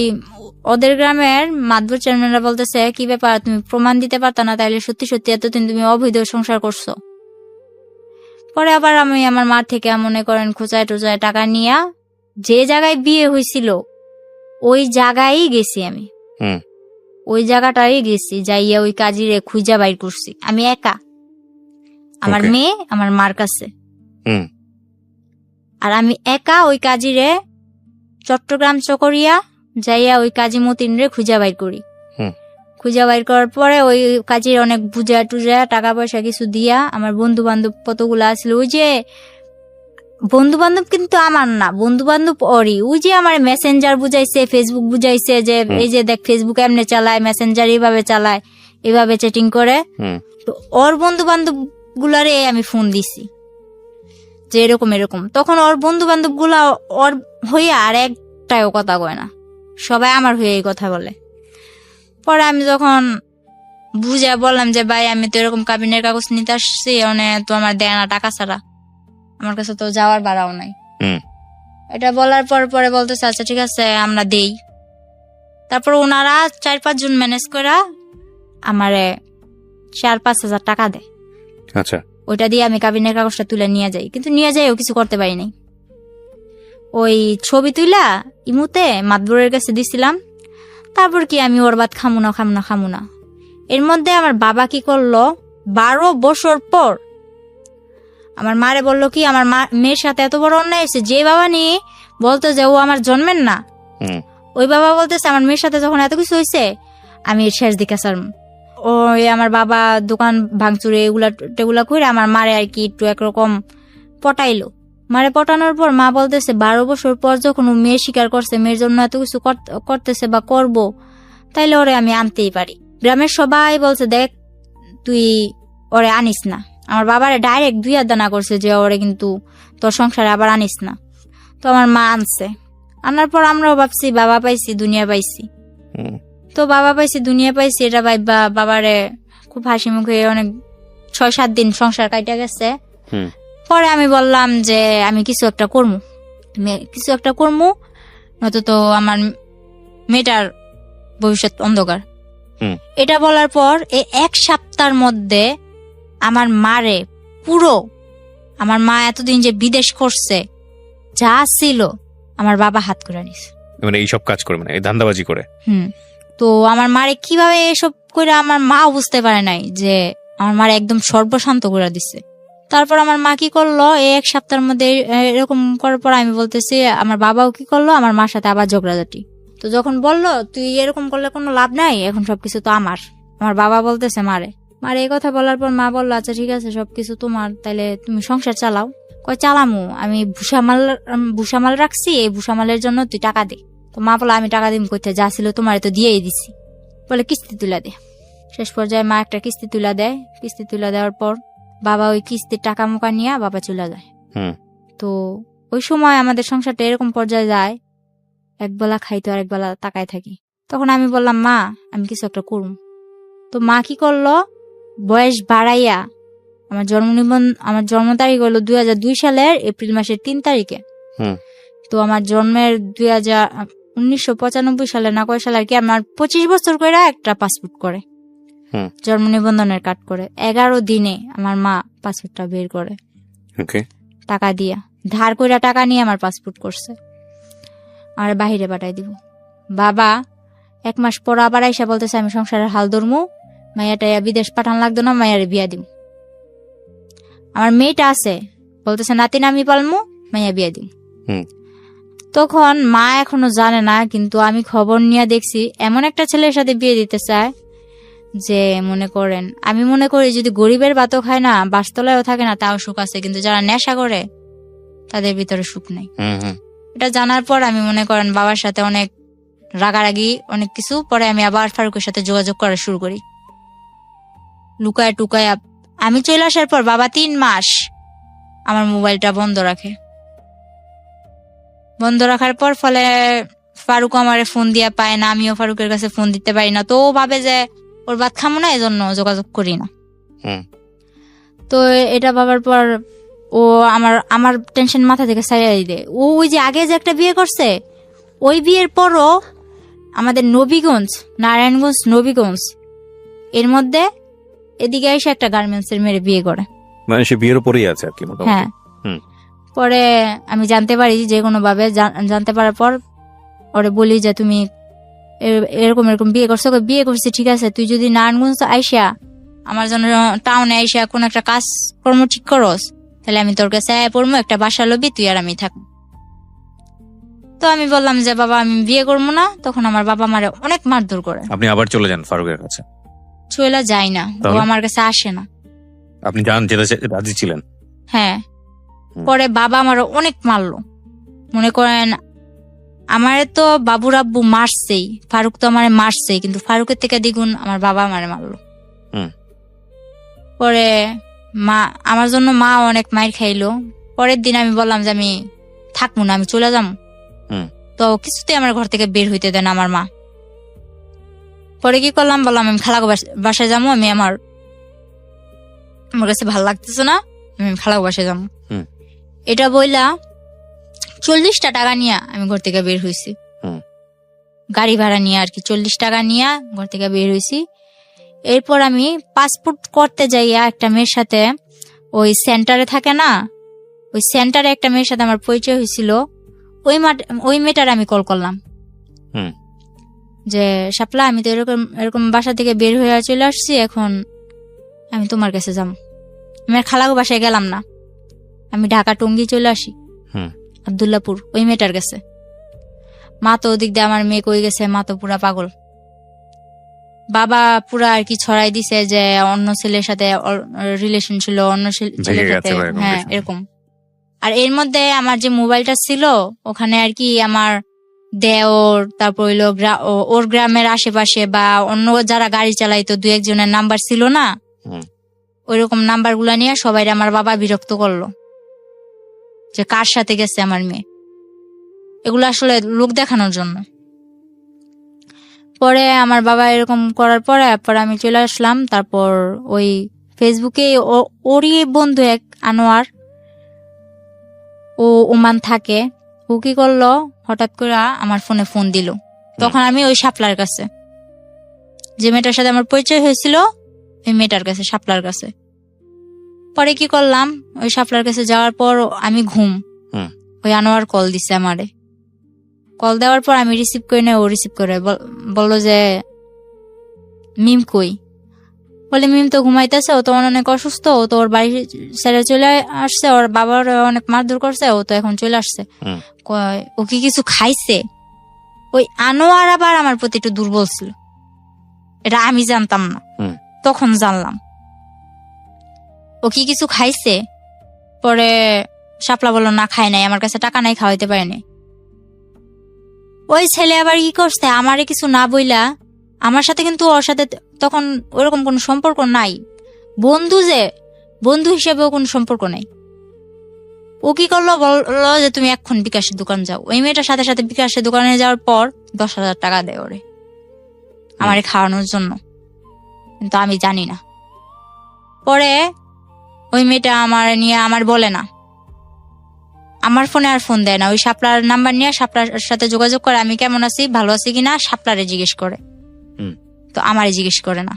ওদের গ্রামের মাতবর চেয়ারম্যানরা বলতেছে কি ব্যাপার, তুমি প্রমাণ দিতে পারতা না, তাইলে সত্যি সত্যি এতদিন তুমি অবৈধ সংসার করছো। পরে আবার আমি আমার মার থেকে মনে করেন খোঁচায় টোচায় টাকা নিয়ে যে জায়গায় বিয়ে হয়েছিল ওই জায়গায় গেছি, আমি ওই জায়গাটাই গেছি, যাইয়া ওই কাজিরে খুঁজা বাইর করছি আমি একা, আমার মেয়ে আমার মার কাছে। আর আমি একা ওই কাজিরে চট্টগ্রাম চকরিয়া যাইয়া ওই কাজী মতিন রে খুঁজা বাইর করি। খুঁজা বাইর করার পরে ওই কাজের অনেক বুঝা টুজা টাকা পয়সা কিছু দিয়া, আমার বন্ধু বান্ধব কতগুলো আসছিল, ওই যে বন্ধু বান্ধব কিন্তু আমার না, বন্ধু বান্ধব ওরই, ওই যে আমার মেসেঞ্জার বুঝাইছে, ফেসবুক বুঝাইছে যে এই যে দেখ ফেসবুক এমনি চালায়, মেসেঞ্জার এইভাবে চালায়, এইভাবে চ্যাটিং করে। তো ওর বন্ধু বান্ধব গুলারে আমি ফোন দিছি যে এরকম এরকম। তখন ওর বন্ধু বান্ধব গুলা ওর হইয়া আর একটাও কথা কয় না, সবাই আমার হয়ে এই কথা বলে। পরে আমি যখন বুঝা বললাম যে ভাই আমি তো এরকম কাবিনের কাগজ নিতে আসছি, তো আমার দেয় না টাকা ছাড়া, আমার কাছে তো যাওয়ার ভাড়াও নাই। এটা বলার পরে বলতেছে আচ্ছা ঠিক আছে আমরা দেই। তারপর ওনারা 4-5 জন ম্যানেজ করে আমারে 4-5 হাজার টাকা দেয়। আচ্ছা, ওইটা দিয়ে আমি কাবিনের কাগজটা তুলে নিয়ে যাই, কিন্তু নিয়ে যাইও কিছু করতে পারি নাই। ওই ছবি তুইলা ইমুতে মাতবরের কাছে দিছিলাম। তারপর কি আমি ওর ভাত খামু না। এর মধ্যে আমার বাবা কি করলো, 12 বছর পর আমার মারে বললো কি আমার মেয়ের সাথে এত বড় অন্যায় হয়েছে, যে বাবা নিয়ে বলতো যে ও আমার জন্মের না, ওই বাবা বলতেছে আমার মেয়ের সাথে যখন এত কিছু হয়েছে আমি শেষ দিকে স্যার। ওই আমার বাবা দোকান ভাঙচুরে এগুলা করে আমার মারে আর কি একটু একরকম পটাইলো। মারে পটানোর পর মা বলতেছে 12 বছর পর যখন ও মেয়ে স্বীকার করছে, মেয়ের জন্য এত কিছু করতেছে বা করব, তাইলে ওরে আমি আনতেই পারি। গ্রামের সবাই বলছে দেখ তুই ওরে আনিস না। আমার বাবারে ডাইরেক্ট 2 হাত দানা করছে যে ওরে কিন্তু তোর সংসারে আবার আনিস না। তো আমার মা আনছে, আনার পর আমরাও ভাবছি বাবা পাইছি দুনিয়া পাইছি। তো বাবা পাইছি দুনিয়া পাইছি এটা ভাইবা বাবারে খুব হাসি মুখে অনেক 6-7 দিন সংসার কাইটা গেছে। পরে আমি বললাম যে আমি কিছু একটা করবো, নয়তো তো আমার মেয়েটার ভবিষ্যৎ অন্ধকার। এটা বলার পর এই 1 সপ্তাহের মধ্যে আমার মারে পুরো, আমার মা এতদিন যে বিদেশ করছে যা ছিল আমার বাবা হাত করে নিছে, মানে এইসব কাজ করে, মানে এই ধান্দাবাজি করে। তো আমার মারে কিভাবে এসব করে আমার মা বুঝতে পারে নাই যে আমার মারে একদম সর্বশান্ত করে দিচ্ছে। তারপর আমার মা কি করলো, এই 1 সপ্তাহের মধ্যে এরকম করার পর আমি বলতেছি, আমার বাবাও কি করলো, আমার মার সাথে আবার ঝগড়াঝাটি। তো যখন বললো তুই এরকম করলে কোনো লাভ নাই, এখন সবকিছু তো আমার বাবা বলতেছে মারে এই কথা বলার পর মা বললো আচ্ছা ঠিক আছে সবকিছু তোমার, তাইলে তুমি সংসার চালাও। কয় চালামু, আমি ভুসামাল রাখছি, এই ভুসামালের জন্য তুই টাকা দে। তো মা বললো আমি টাকা দিম কইতে, যা ছিল তোমার তো দিয়েই দিছি, বলে কিস্তি তুলা দে। শেষ পর্যায়ে মা একটা কিস্তি তুলা দেয়। কিস্তি তুলা দেওয়ার পর বাবা ওই কিস্তির টাকা মুকা নিয়ে বাবা চলে যায়। তো ওই সময় আমাদের সংসারটা এরকম পর্যায়ে যায়, একবেলা খাইতো আর একবেলা তাকায় থাকি। তখন আমি বললাম মা আমি কিছু একটা করুম। তো মা কি করলো, বয়স বাড়াইয়া আমার জন্ম তারিখ হলো 2002 সালের এপ্রিল মাসের 3 তারিখে। তো আমার জন্মের 1995 সালে না কয় সালে আর কি, আমার 25 বছর করে একটা পাসপোর্ট করে, জন্ম নিবন্ধনের কার্ড করে। 11 দিনে আমার মা পাসপোর্টটা বের করে টাকা দিয়া, ধার কইরা টাকা নিয়ে আমার পাসপোর্ট করছে, আর বাহিরে পাঠাই দিব। বাবা 1 মাস পর আবার আইসা বলতেছে আমি সংসারের হাল ধরমু, মাইয়াটা বিদেশ পাঠান লাগতো না, মাইয়ারে বিয়া দিব। আমার মেয়েটা আছে, বলতেছে নাতিন আমি পালমু, মাইয়া বিয়া দিব। তখন মা এখনো জানে না, কিন্তু আমি খবর নিয়ে দেখছি এমন একটা ছেলের সাথে বিয়ে দিতে চায় যে মনে করেন, আমি মনে করি যদি গরিবের ভাতও খায় না, বাসতলায়ও থাকে না, তাও সুখ আছে, কিন্তু যারা নেশা করে তাদের ভিতরে সুখ নেই। এটা জানার পর আমি মনে করেন বাবার সাথে অনেক রাগারাগি, অনেক কিছু। পরে আমি আবার ফারুকের সাথে যোগাযোগ করা শুরু করি, লুকায় টুকায়। আমি চলে আসার পর বাবা 3 মাস আমার মোবাইলটা বন্ধ রাখে। বন্ধ রাখার পর ফলে ফারুক আমারে ফোন দিয়া পায় না, আমিও ফারুকের কাছে ফোন দিতে পারি না। তো ও ভাবে যে ওর ভাত খামো না, এজন্য যোগাযোগ করি না। তো এটা ভাবার পর ও আমার টেনশন মাথা থেকে ছাড়িয়ে দেয়। ওই যে আগে যে একটা বিয়ে করছে, ওই বিয়ের পরও আমাদের নবীগঞ্জ, নারায়ণগঞ্জ নবীগঞ্জ এর মধ্যে এদিকে এসে একটা গার্মেন্টস এর মেয়ে বিয়ে করে, মানে সে বিয়ের উপরেই আছে আর কি। হ্যাঁ। পরে আমি জানতে পারি যে কোনো ভাবে, জানতে পারার পর ওরে বলি যে তুমি এরকম এরকম বিয়ে করছো। বিয়ে করছি ঠিক আছে, তুই যদি নারায়ণগঞ্জ আইসা আমার জন্য টাউনে আইসা কোন একটা কাজ কর্ম ঠিক করস, তাহলে আমি তোর কাছে পড়বো, একটা বাসা লবি, তুই আর আমি থাকবো। তো আমি বললাম যে বাবা আমি বিয়ে করবো না। তখন আমার বাবা আমারে অনেক মারধর করে। আপনি আবার চলে যান ফারুকের কাছে? চলে যাই না, ও আমার কাছে আসে না। আপনি জান যেতে রাজি ছিলেন? হ্যাঁ। পরে বাবা আমার অনেক মারলো, মনে করেন আমারে তো বাবুর আব্বু মারছেই, ফারুক তো আমারে মারছেই, কিন্তু ফারুকের থেকে দ্বিগুণ আমার বাবা আমারে মারলো। পরে মা আমার জন্য মা অনেক মাইর খাইলো। পরের দিন আমি বললাম যে আমি থাকবো না, আমি চলে যাবো। তো কিছুতেই আমার ঘর থেকে বের হইতে দেন আমার মা। পরে কি করলাম, বললাম আমি খালাগো বাসায় যাবো, আমি আমার কাছে ভালো লাগতেছে না, আমি খালাগো বাসায় যাবো। এটা বইলা 40টা টাকা নিয়ে আমি ঘর থেকে বের হয়েছি, গাড়ি ভাড়া নিয়ে আর কি। 40 টাকা নিয়ে ঘর থেকে বের হয়েছি। এরপর আমি পাসপোর্ট করতে যাইয়া একটা মেয়ের সাথে, ওই সেন্টারে থাকে না, ওই সেন্টারে একটা মেয়ের সাথে আমার পরিচয় হয়েছিল। ওই মেয়েটার আমি কল করলাম যে শাপলা আমি তো এরকম এরকম বাসা থেকে বের হয়ে চলে আসছি, এখন আমি তোমার কাছে যাবো। আমি আর খালাগো বাসায় গেলাম না, আমি ঢাকা টঙ্গী চলে আসি, আব্দুল্লাপুর, ওই মেয়েটার কাছে। মা তো ওদিক দিয়ে আমার মেয়ে কই গেছে, মা তো পুরা পাগল। বাবা পুরা আর কি ছড়াই দিছে যে অন্য ছেলের সাথে রিলেশন ছিল, অন্য ছেলের সাথে, হ্যাঁ এরকম। আর এর মধ্যে আমার যে মোবাইলটা ছিল ওখানে আর কি আমার দেওর, তারপর হইলো ওর গ্রামের আশেপাশে বা অন্য যারা গাড়ি চালাইতো 2-1 জনের নাম্বার ছিল না, ওইরকম নাম্বার গুলা নিয়ে সবাই আমার বাবা বিরক্ত করলো যে কার সাথে গেছে আমার মেয়ে, এগুলো আসলে লোক দেখানোর জন্য। পরে আমার বাবা এরকম করার পরে আমি চলে আসলাম। তারপর ওই ফেসবুকে ওরই বন্ধু এক আনোয়ার, ও ওমান থাকে, ও কি করলো হঠাৎ করে আমার ফোনে ফোন দিল। তখন আমি ওই শাপলার কাছে যে মেয়েটার সাথে আমার পরিচয় হয়েছিল ওই মেয়েটার কাছে, শাপলার কাছে। পরে কি করলাম, ওই শাপলার কাছে যাওয়ার পর আমি ঘুম, ওই আনোয়ার কল দিছে আমারে। কল দেওয়ার পর আমি রিসিভ করি না, ও রিসিভ করে বললো যে মিম কই। বলে মিম তো ঘুমাইতেছে, ও তো অনেক অসুস্থ, ও তো ওর বাড়ি ছেড়ে চলে আসছে, ওর বাবার অনেক মারধর করছে, ও তো এখন চলে আসছে। ও কি কিছু খাইছে? ওই আনোয়ার আবার আমার প্রতি একটু দুর্বল ছিল, এটা আমি জানতাম না, তখন জানলাম। ও কি কিছু খাইছে? পরে শাপলা বললো না খাই নাই, আমার কাছে টাকা নাই, খাওয়াইতে পারেনি। ওই ছেলে আবার কি করছে, আমারে কিছু না বইলা, আমার সাথে কিন্তু ওর সাথে তখন ওরকম কোনো সম্পর্ক নাই, বন্ধু হিসেবেও কোনো সম্পর্ক নাই। ও কি করলো, বললো যে তুমি এখন বিকাশের দোকান যাও। ওই মেয়েটার সাথে সাথে বিকাশের দোকানে যাওয়ার পর 10,000 টাকা দেয় ওরে আমারে খাওয়ানোর জন্য, কিন্তু আমি জানি না। পরে ওই মেয়েটা আমার নিয়ে আমার বলে না, আমার ফোনে আর ফোন দেয় না, ওই শাপলার নাম্বার নিয়ে শাপলার সাথে যোগাযোগ করে আমি কেমন আছি, ভালো আছি কিনা শাপলারে জিজ্ঞেস করে, তো আমারে জিজ্ঞেস করে না।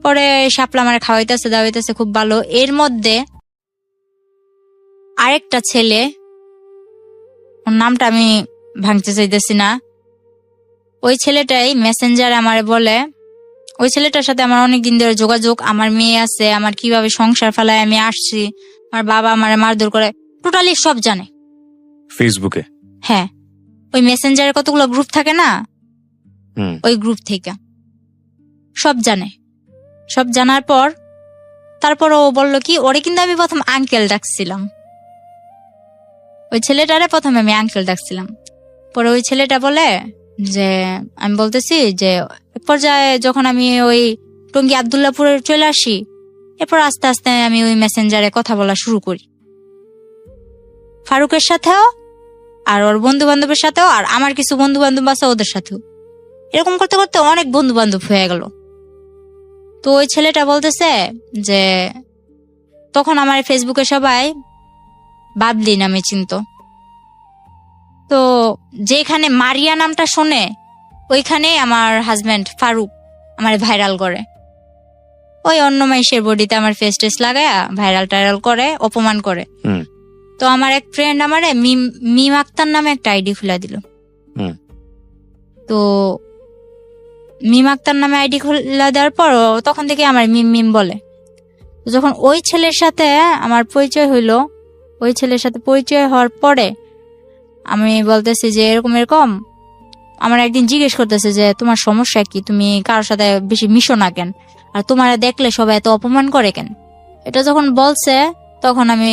পরে শাপলা আমার খাওয়াইতেছে দাওয়াইতেছে খুব ভালো। এর মধ্যে আরেকটা ছেলে, ওর নামটা আমি ভাঙতে চাইতেছি না, ওই ছেলেটাই মেসেঞ্জারে আমারে বলে, ওই ছেলেটার সাথে আমার অনেকদিন ধরে যোগাযোগ, আমার মেয়ে আছে, আমার কিভাবে সংসার ফেলায় আমি আসছি, আমার বাবা আমারে মারধর করে, টোটালি সব জানে ফেসবুকে। হ্যাঁ, ওই মেসেঞ্জারে কতগুলো গ্রুপ থাকে না, ওই গ্রুপ থেকে সব জানে। সব জানার পর তারপর ও বললো কি, ওরে কিন্তু আমি প্রথম আঙ্কেল ডাকছিলাম, ওই ছেলেটারে প্রথমে আমি আঙ্কেল ডাকছিলাম। পরে ওই ছেলেটা বলে যে, আমি বলতেছি যে এক পর্যায়ে যখন আমি ওই টঙ্গী আবদুল্লাপুরে চলে আসি, এরপর আস্তে আস্তে আমি ওই মেসেঞ্জারে কথা বলা শুরু করি ফারুকের সাথেও, আর ওর বন্ধু বান্ধবের সাথেও, আর আমার কিছু বন্ধু বান্ধব আছে ওদের সাথেও। এরকম করতে করতে অনেক বন্ধু বান্ধব হয়ে গেল। তো ওই ছেলেটা বলতেছে যে তখন আমার ফেসবুকে সবাই বাবলি নামে চিনত, তো যেখানে মারিয়া নামটা শোনে ওইখানে আমার হাজবেন্ড ফারুক আমার ভাইরাল করে, ওই অন্য মাইশের বডিতে আমার ফেস টেস লাগায় ভাইরাল টাইরাল করে, অপমান করে। তো আমার এক ফ্রেন্ড আমারে মিম আক্তার নামে একটা আইডি খুলে দিল। তো মিম আক্তার নামে আইডি খুলে দেওয়ার পর তখন থেকে আমার মিম মিম বলে। যখন ওই ছেলের সাথে আমার পরিচয় হইলো, ওই ছেলের সাথে পরিচয় হওয়ার পরে আমি বলতেছি যে এরকম এরকম, আমার একদিন জিজ্ঞেস করতেছে যে তোমার সমস্যা কি, তুমি কারোর সাথে বেশি মিশো না কেন, আর তোমার দেখলে সবাই এত অপমান করে কেন। এটা যখন বলছে তখন আমি